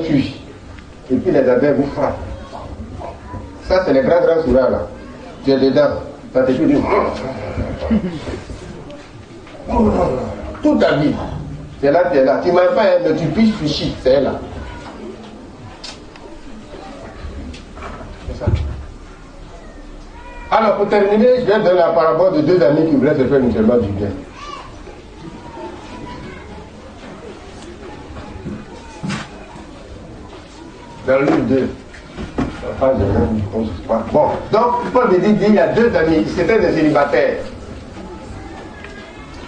cuit. Et puis les abeilles vous frappent. Ça, c'est les grands sourires là. Tu es dedans. Ça te dit toute ta vie. C'est là, tu es là. Tu m'as fait, mais tu piches, tu chies. C'est là. C'est ça. Alors, pour terminer, je vais donner la parabole de deux amis qui voulaient se faire mutuellement du bien. Dans le livre 2. Bon, donc Paul me dit il y a deux amis, c'était des célibataires.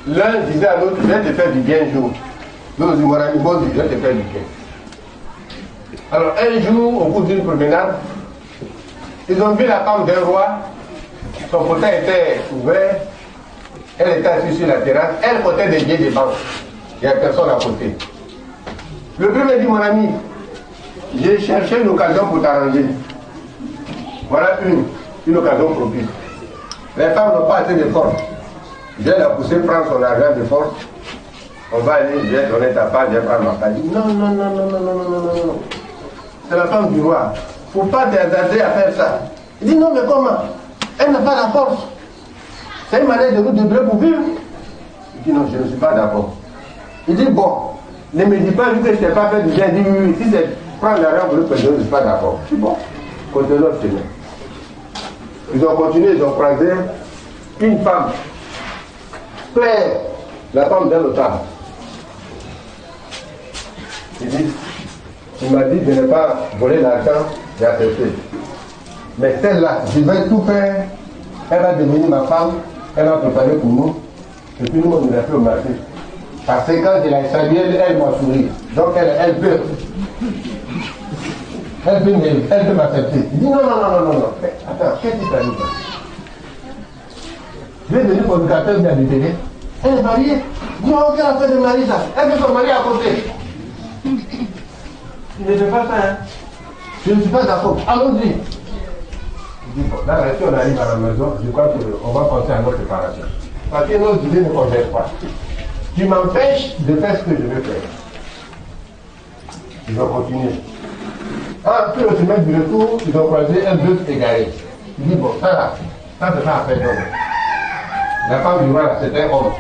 L'un disait à l'autre, je vais te faire du bien un jour. L'autre dit, mon ami, bon, je vais te faire du bien. Alors un jour, au bout d'une promenade, ils ont vu la femme d'un roi, son fauteuil était ouvert, elle était assise sur la terrasse, elle portait des billets de banque. Il n'y a personne à côté. Le premier dit, mon ami, j'ai cherché une occasion pour t'arranger. Voilà une occasion propice. Les femmes n'ont pas assez de force. Je vais la pousser prendre son argent de force. On va aller, je vais donner ta part, je vais prendre ma part. Non, non, non, non, non, non, non, non, non. C'est la femme du roi. Il ne faut pas t'hésiter à faire ça. Il dit non, mais comment? Elle n'a pas la force. C'est une manière de nous doubler pour vivre. Il dit non, je ne suis pas d'accord. Il dit bon, ne me dis pas vu que je ne t'ai pas fait du bien. Il dit oui, si c'est prendre l'argent pour le président, je ne suis pas d'accord. Je dis bon, continuons notre chemin. Ils ont continué, ils ont croisé une femme. Claire, la femme d'un notable. Il dit, il m'a dit de ne pas voler l'argent, j'ai accepté. Mais celle-là, je vais tout faire. Elle va devenir ma femme, elle va préparer pour nous. Et puis nous, on l'a fait au marché. Parce que quand il a salué, elle m'a souri. Donc elle peut. Elle peut m'accepter. Il dit non, non, non, non, non. Attends, qu'est-ce qui t'arrive? Je vais venir pour le capteur de la télé. Elle est mariée. Il dit non, qu'elle a fait de mari ça. Elle veut son mari à côté. Il ne fait pas ça, hein. Je ne suis pas d'accord. Allons-y. Il dit bon, là, si on arrive à la maison, je crois qu'on va penser à notre séparation. Parce que nos idées ne convergent pas. Tu m'empêches de faire ce que je veux faire. Ils ont continué. Puis au chemin du retour, ils ont croisé un bœuf égaré. Il dit bon, ça c'est pas à faire d'homme. La femme du roi, c'était un homme.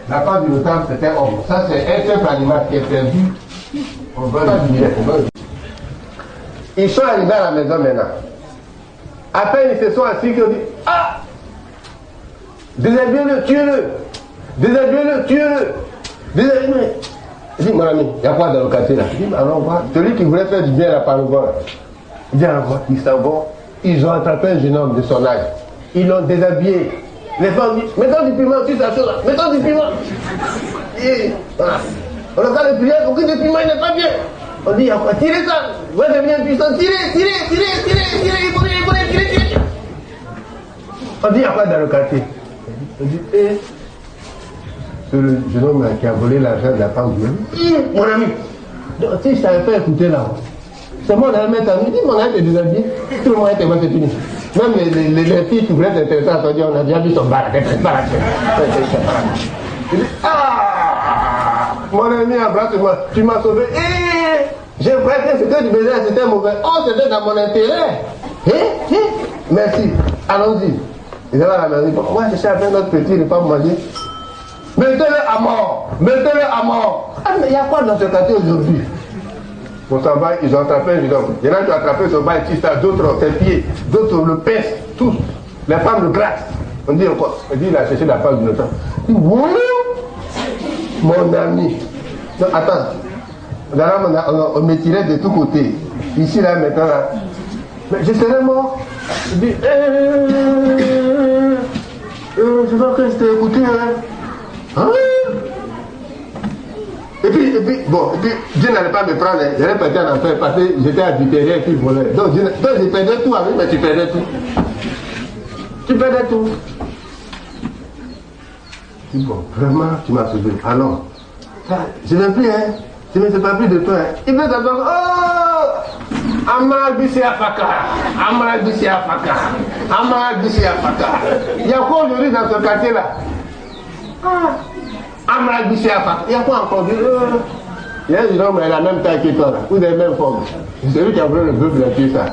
La femme du notable, c'était un homme. Ça c'est un simple animal qui est perdu. On va le dire. Ils sont arrivés à la maison maintenant. À peine ils se sont assis qu'ils ont dit ah! Déshabillez-le, tuez-le! Déshabillez-le, tuez-le! Déshabillez-le! Il dit, mon ami, il y a quoi dans le quartier là? Il dit, alors on va. Celui qui voulait faire du bien à la parole. Il dit, alors ils s'en vont. Ils ont attrapé un jeune homme de son âge. Ils l'ont déshabillé. Les femmes disent, mettons du piment sur sa chose là. Mettons du piment. Et voilà. On regarde le prière, aucun du piment, il n'est pas bien. On dit, tirez ça. Vous devenez puissant. Tirez. On dit, il y a quoi dans le quartier? On dit, c'est le jeune homme qui a volé l'argent de la femme du homme. Mon ami, donc, si je t'avais fait écouter là, c'est moi d'aller mettre à nous, dis mon ami est déshabillé, tout le monde était bon, c'est fini. Même les filles qui voulaient s'intéresser à son Dieu, on a déjà vu son bar, ah, mon ami, embrasse-moi, tu m'as sauvé. J'ai croyais que c'était du baiser, c'était mauvais. Oh, c'était dans mon intérêt. Merci, allons-y. Ils avaient à la maison, moi je cherche notre petit repas pour manger. Mettez-le à mort! Mettez-le à mort! Ah, mais il y a quoi dans ce quartier aujourd'hui? Pour s'en va, ils ont attrapé un jeune homme. Il y en a qui ont attrapé son bas et d'autres ses pieds, d'autres le pince, tous. Les femmes le grattent. On dit encore, on dit il a cherché la femme du temps. Il dit, oui, mon ami. Non, attends. Là, on me tirait de tous côtés. Ici, là, maintenant, là. Mais je serais mort. Il dit, je vois que je t'ai écouté, hein. Hein? Et puis, Dieu n'allait pas me prendre, j'allais partir en enfer parce que j'étais adultéré et puis volé. Donc je perdais tout avec, mais tu perdais tout. Tu perdais tout. Je dis, bon, vraiment, tu m'as sauvé. Alors, je ne veux plus, hein. Je ne sais pas plus de toi, hein. Il veut savoir, oh! Amal Bissi Afaka. Amal Bissi Afaka. Amal Bissi Afaka. Il y a quoi aujourd'hui dans ce quartier-là? Amal Bissi Afaka. Il y a quoi encore? Il y a un homme à la même taille que toi, ou des mêmes formes. C'est celui qui a voulu le bœuf, il a tué ça.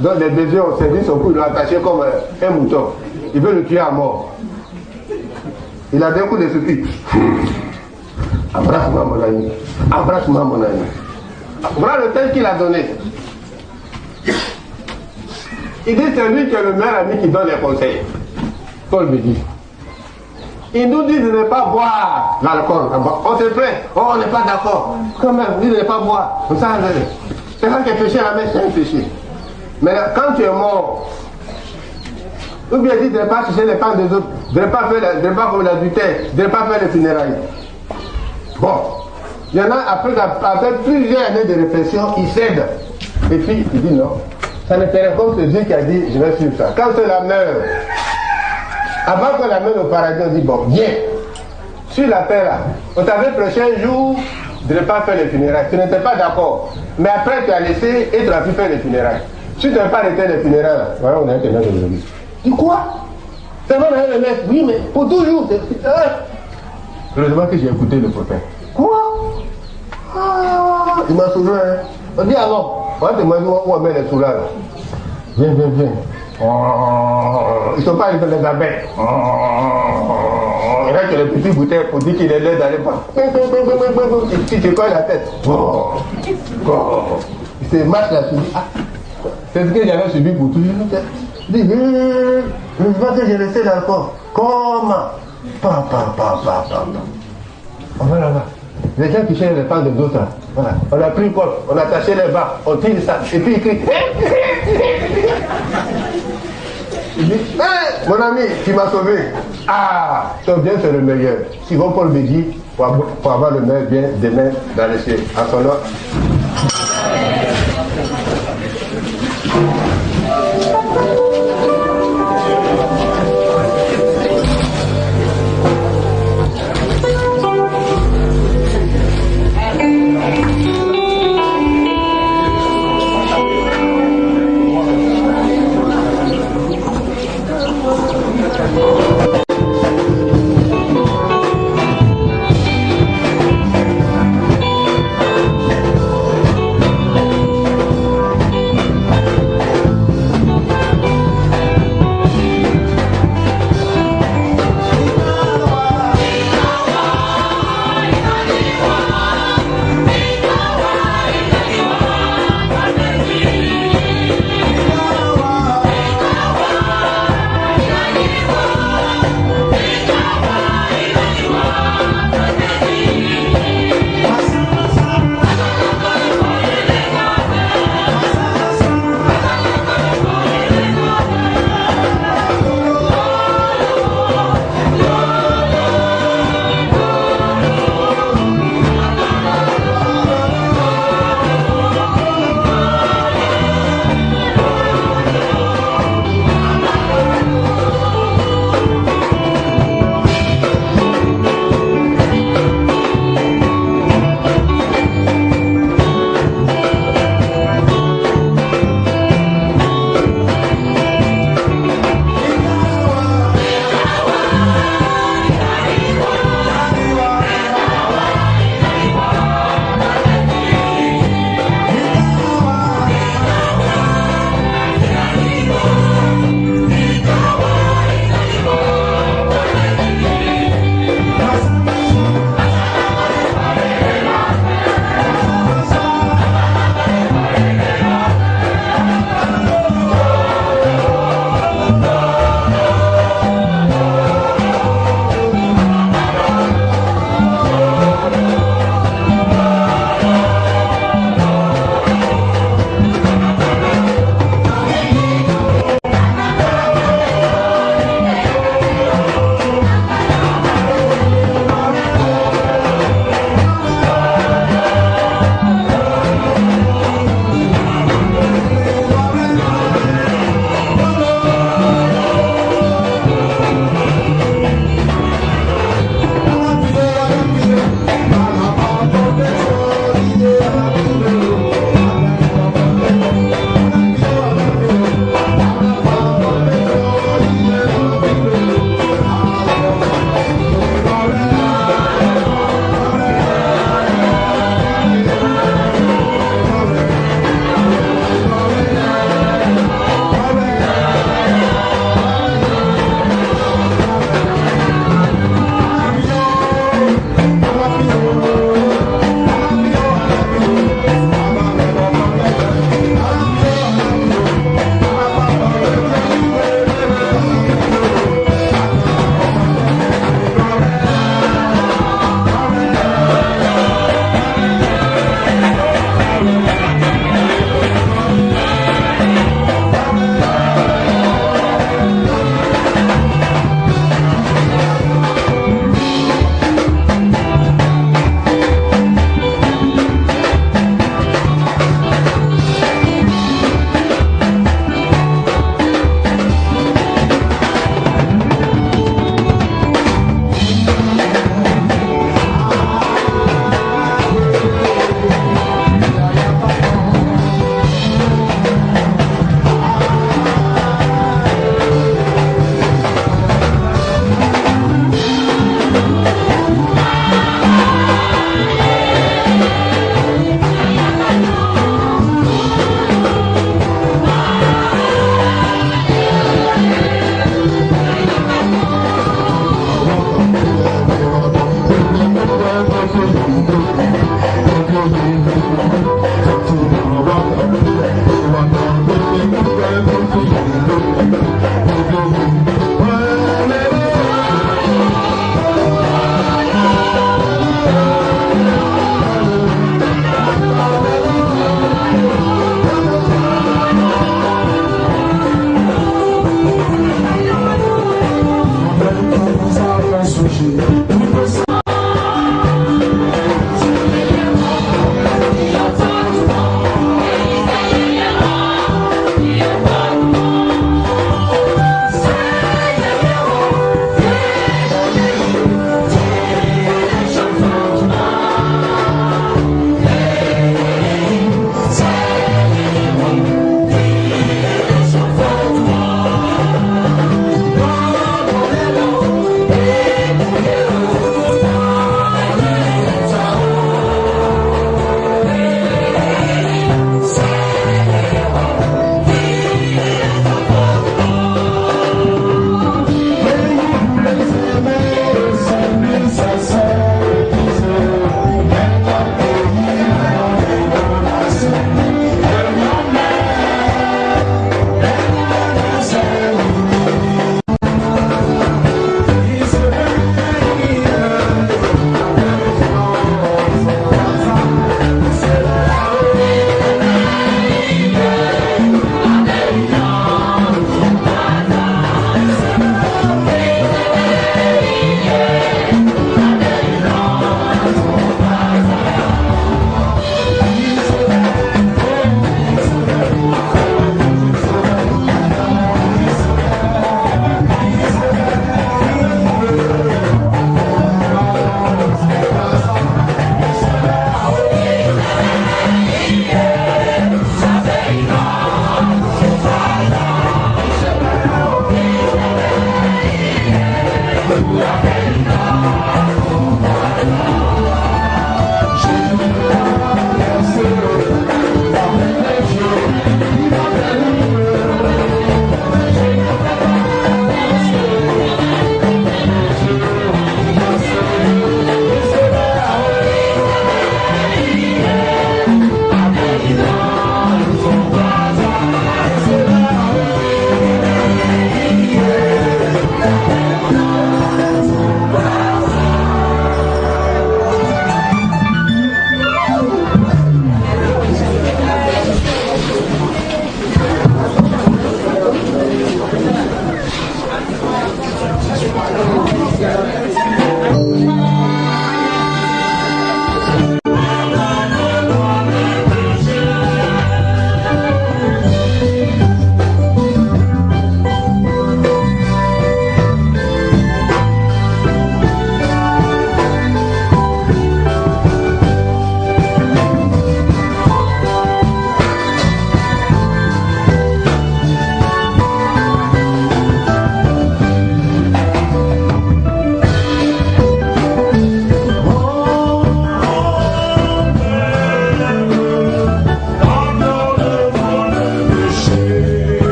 Donc les bergers ont servi son cou, ils l'ont attaché comme un mouton. Il veut le tuer à mort. Il a d'un coup de soupir. Embrasse-moi mon ami. Embrasse-moi mon ami. Voilà le tel qu'il a donné. Il dit c'est lui qui est le meilleur ami qui donne les conseils. Paul me dit. Il nous dit de ne pas boire l'alcool. On se plaint. Oh, on n'est pas d'accord. Quand même, il dit de ne pas boire. C'est ça qui est péché à la messe, c'est un péché. Mais quand tu es mort, ou bien dit de ne pas chercher les femmes des autres, de ne pas faire l'adultère, de ne pas faire les funérailles. Bon, il y en a, après plusieurs années de réflexion, il cède. Et puis, il dit non. Ça ne fait comme c'est Dieu qui a dit, je vais suivre ça. Quand cela meurt, avant qu'on l'amène au paradis, on dit, bon, viens. Sur la terre, là, on t'avait prêché un jour de ne pas faire les funérailles. Tu n'étais pas d'accord. Mais après, tu as laissé et tu as pu faire les funérailles. Si tu n'as pas arrêté les funérailles, là, voilà, on a été là aujourd'hui. Tu dis quoi? C'est vrai, le mec. Oui, mais pour toujours. Heureusement que j'ai écouté le prophète. Quoi? Ah, il m'a sauvé. Hein. On dit alors, on va te demander où on met les sous là. Viens, viens, viens. Ils ne sont pas arrivés les abeilles. Il reste les petites bouteilles pour dire qu'il est laid d'aller voir. Tu te colles la tête. Il se marche là-dessus. C'est ce que j'avais subi pour toujours. Je dis, je vois que j'ai laissé l'alcool. Comment? On va là-bas. Les gens qui cherchent les femmes des autres, voilà. On a pris une corde, on a attaché les bas, on tire ça, et puis il crie. Il dit, hey, mon ami, tu m'as sauvé. Ah, ton bien c'est le meilleur. Simon Paul me dit, pour avoir le meilleur bien demain dans les cieux. À son nom.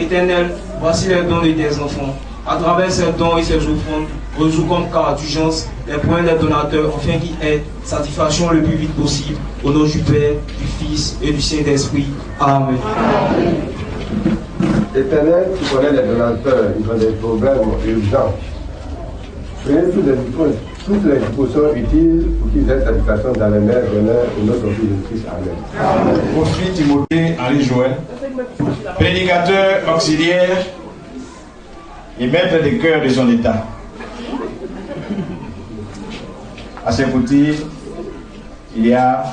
Éternel, voici les dons de tes enfants. À travers ces dons et ces offrandes, rejoue comme cartugence les points des donateurs, afin qu'ils aient satisfaction le plus vite possible. Au nom du Père, du Fils et du Saint-Esprit. Amen. Éternel, tu connais les donateurs, ils ont des problèmes urgents. Prenez toutes les dispositions utiles pour qu'ils aient satisfaction dans les mers de l'heure et notre fils de Christ. Amen. Prophète Timothée Henri Joël, prédicateur auxiliaire et maître des cœurs de son État. À ses côtés, il y a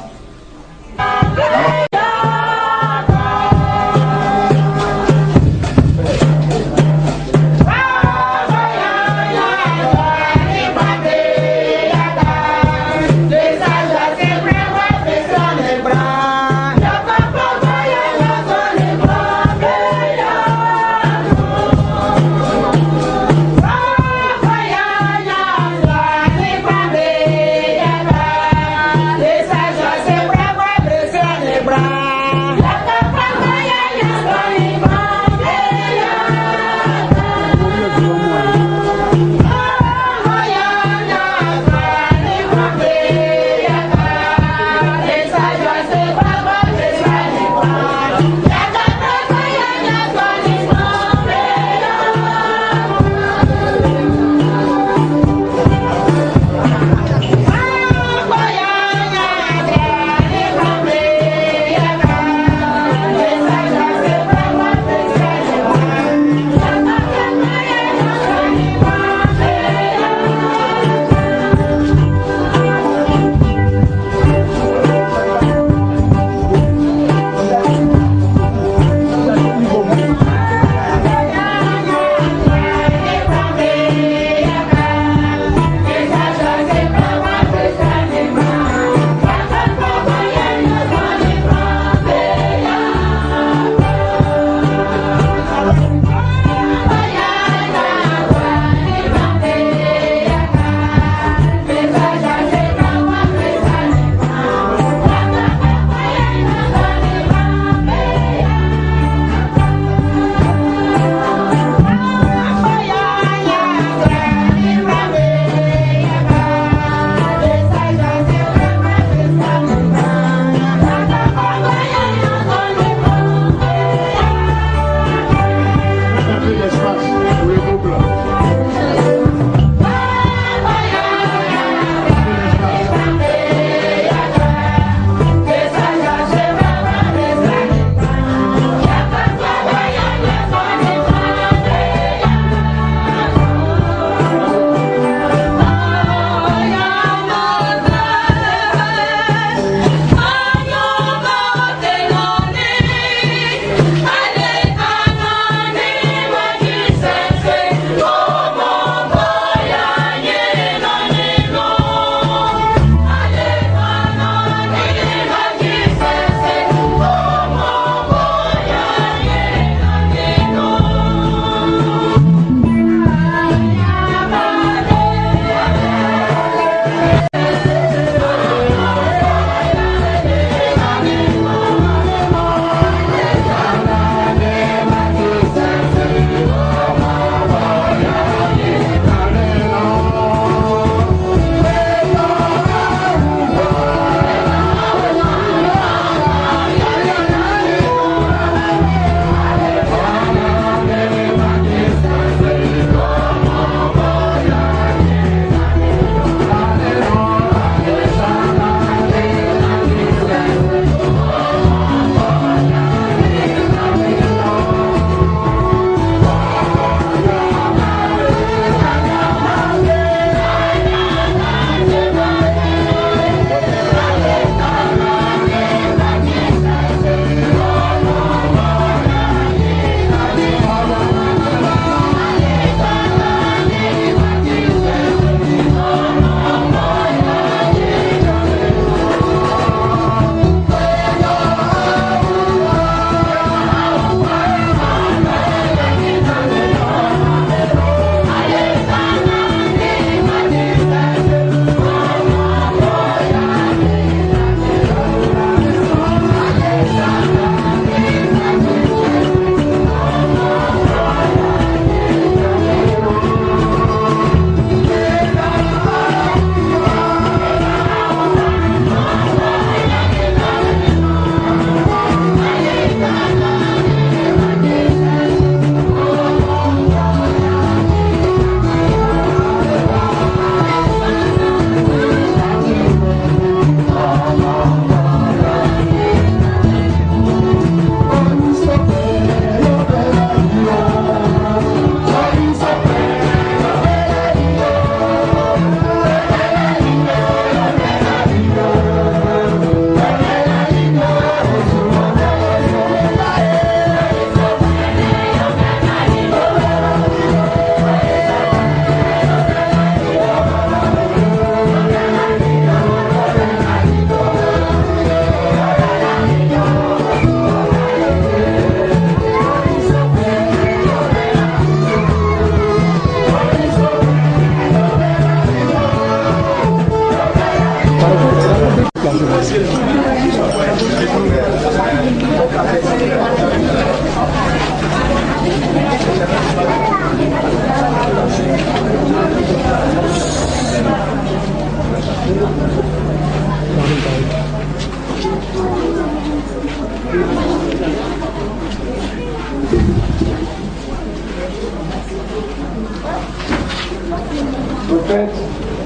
Prophète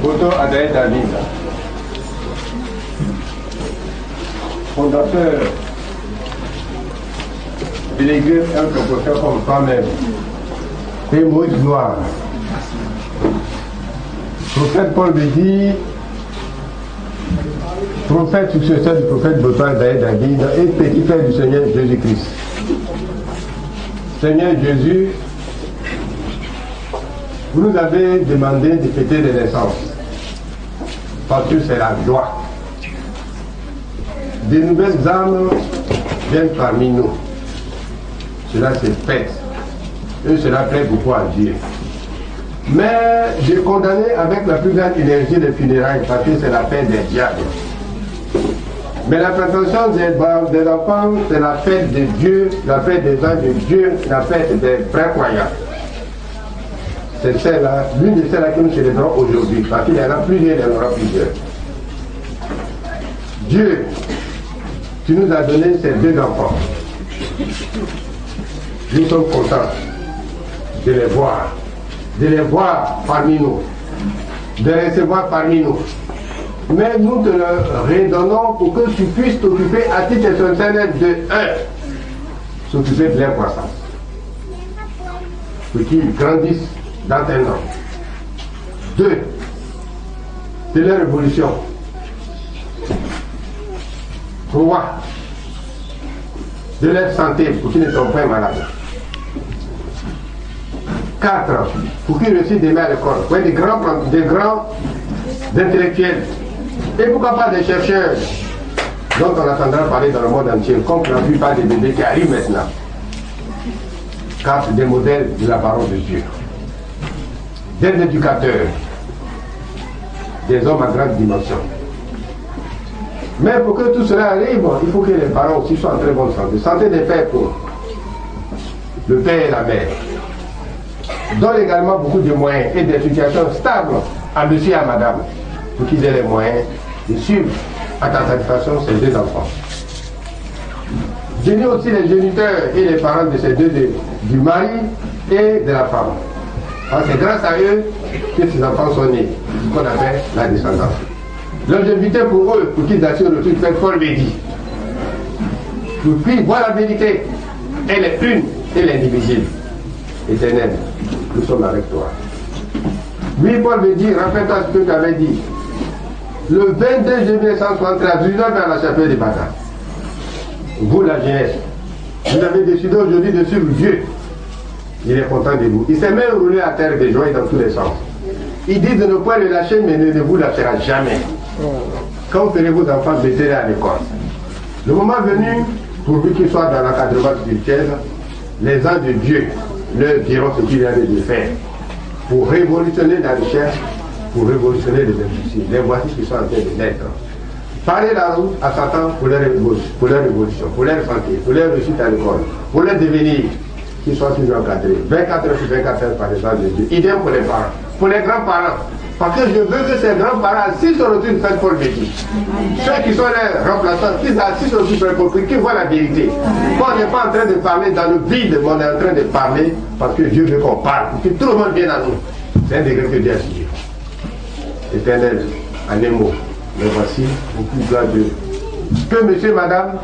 Boto Adaï David, fondateur de l'église un prophète comme toi-même, et Moïse Gloire. Prophète Paul Bédi, prophète successeur du prophète Boto Adaï David et petit frère du Seigneur Jésus-Christ. Seigneur Jésus, vous nous avez demandé de fêter les naissances, parce que c'est la joie. De nouvelles âmes viennent parmi nous. Cela se fête. Et cela plaît beaucoup à Dieu. Mais j'ai condamné avec la plus grande énergie les funérailles, parce que c'est la fête des diables. Mais la prétention des enfants, c'est la fête de Dieu, la fête des anges de Dieu, la fête des vrais croyants. C'est celle-là, l'une de celles-là que nous célébrons aujourd'hui, parce qu'il y en a plusieurs, il y en aura plusieurs. Dieu, tu nous as donné ces deux enfants. Nous sommes contents de les voir parmi nous, de les recevoir parmi nous. Mais nous te le redonnons pour que tu puisses t'occuper à titre exceptionnel de s'occuper de leur croissance. Pour qu'ils grandissent dans tes noms. 2. De leur évolution. 3. De leur santé pour qu'ils ne soient pas malades. 4. Pour qu'ils réussissent demain à l'école. Pour être des grands intellectuels. Et pourquoi pas des chercheurs dont on attendra parler dans le monde entier, comme la plupart des bébés qui arrivent maintenant. Car c'est des modèles de la parole de Dieu. Des éducateurs, des hommes à grande dimension. Mais pour que tout cela arrive, il faut que les parents aussi soient en très bonne santé. Santé des pères pour le père et la mère. Donne également beaucoup de moyens et des situations stables à monsieur et à madame, pour qu'ils aient les moyens de suivre à ta satisfaction ces deux enfants. J'ai mis aussi les géniteurs et les parents de ces deux, du mari et de la femme. Alors c'est grâce à eux que ces enfants sont nés, ce qu'on appelle la descendance. L'objectivité pour eux, pour qu'ils assurent le truc, fait Paul Bédi. Pour qu'ils voient la vérité. Elle est une et l'indivisible. Éternel, nous sommes avec toi. Oui, Paul Bédi, rappelle-toi ce que tu avais dit. Le 22 juillet 1963, 19 vers la chapelle des batailles. Vous, la jeunesse, vous avez décidé aujourd'hui de suivre Dieu. Il est content de vous. Il s'est même roulé à terre de joie dans tous les sens. Il dit de ne pas le lâcher, mais ne vous lâchera jamais. Quand vous ferez vos enfants baisser à l'école. Le moment venu, pourvu qu'ils soient dans l'encadrement spirituel, les anges de Dieu leur diront ce qu'il y avait de faire pour révolutionner la recherche, pour révolutionner les industries. Les voici qui sont en train de naître. Parler la route à Satan pour leur évolution, pour leur santé, pour leur réussite à l'école, pour leur devenir, qu'ils soient toujours encadrés. 24 heures sur 24 heures par les anges de Dieu. Idem pour les parents, pour les grands-parents. Parce que je veux que ces grands-parents assistent sur le truc de Paul Bédi. Ceux qui sont les remplaçants, qu'ils assistent sur le truc de qu'ils voient la vérité. On n'est pas en train de parler dans le vide, mais on est en train de parler parce que Dieu veut qu'on parle, pour que tout le monde vienne à nous. C'est un degré que Dieu a signé. Éternel, en un mot, mais voici au plus grand Dieu. Que monsieur, madame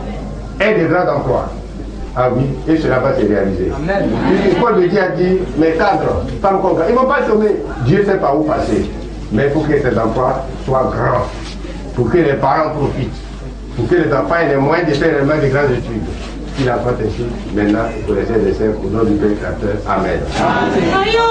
aient des grands emplois. Ah oui, et cela va se réaliser. Amen. Paul Bédi a dit, mes cadres, femmes comme ils ne vont pas chômer. Dieu ne sait pas où passer. Mais il faut que ces emplois soient grands. Pour que les parents profitent. Pour que les enfants aient les moyens de faire vraiment des grandes études. Il a fait ainsi, maintenant, il faut laisser les saints au nom du Père Créateur. Amen. Oh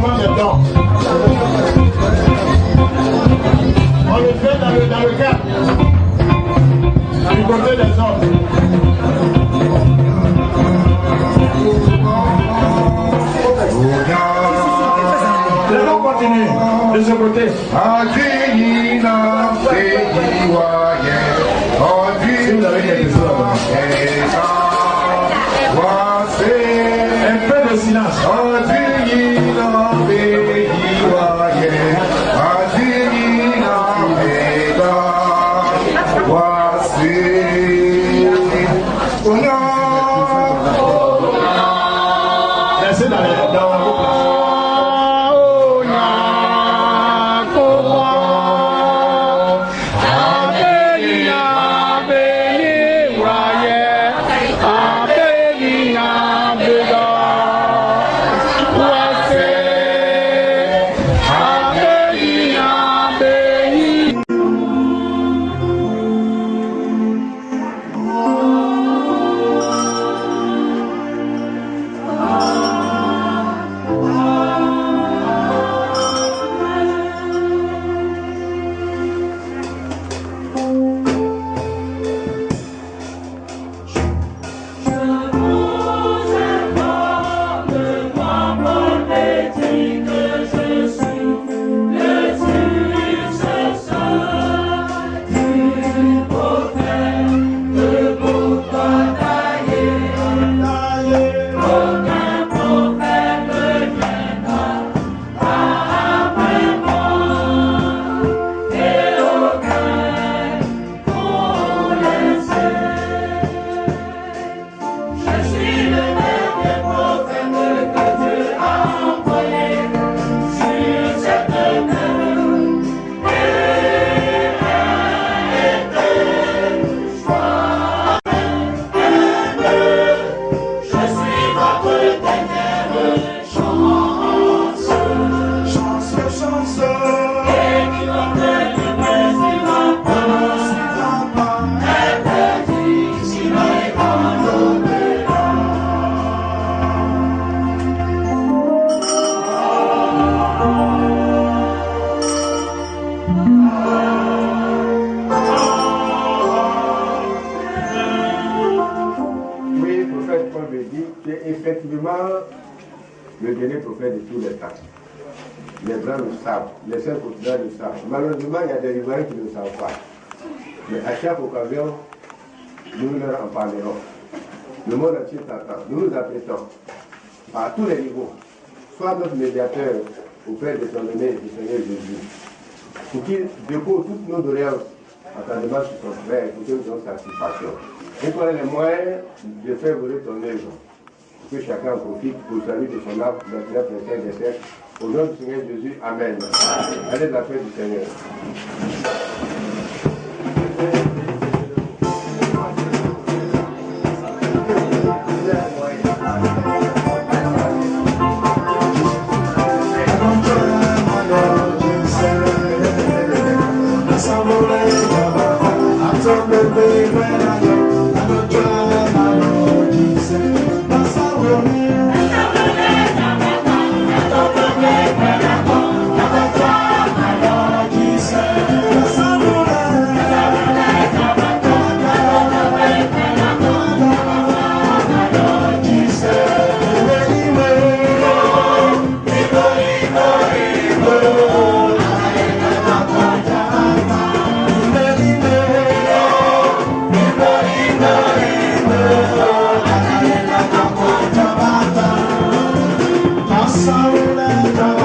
moment des dons. On le fait dans le cadre, du côté des hommes. Les dons continuent de ce côté. Si vous avez quelque chose un peu de silence. Laissez dans vos places. Le dernier prophète de tous les temps. Les blancs le savent, les saints continents le savent. Malheureusement, il y a des riverains qui ne le savent pas. Mais à chaque occasion, nous leur en parlerons. Le monde entier t'attend. Nous nous apprêtons à tous les niveaux. Soit notre médiateur auprès de son aîné du Seigneur Jésus, pour qu'il dépose toutes nos doléances en ta demande sur son frère et pour que nous donne satisfaction. Et qu'on ait les moyens de faire voler ton œuvre. Que chacun en profite pour le salut de son âme, de la présence des siècles. Au nom du Seigneur Jésus, Amen. Allez de la paix du Seigneur. Sorry,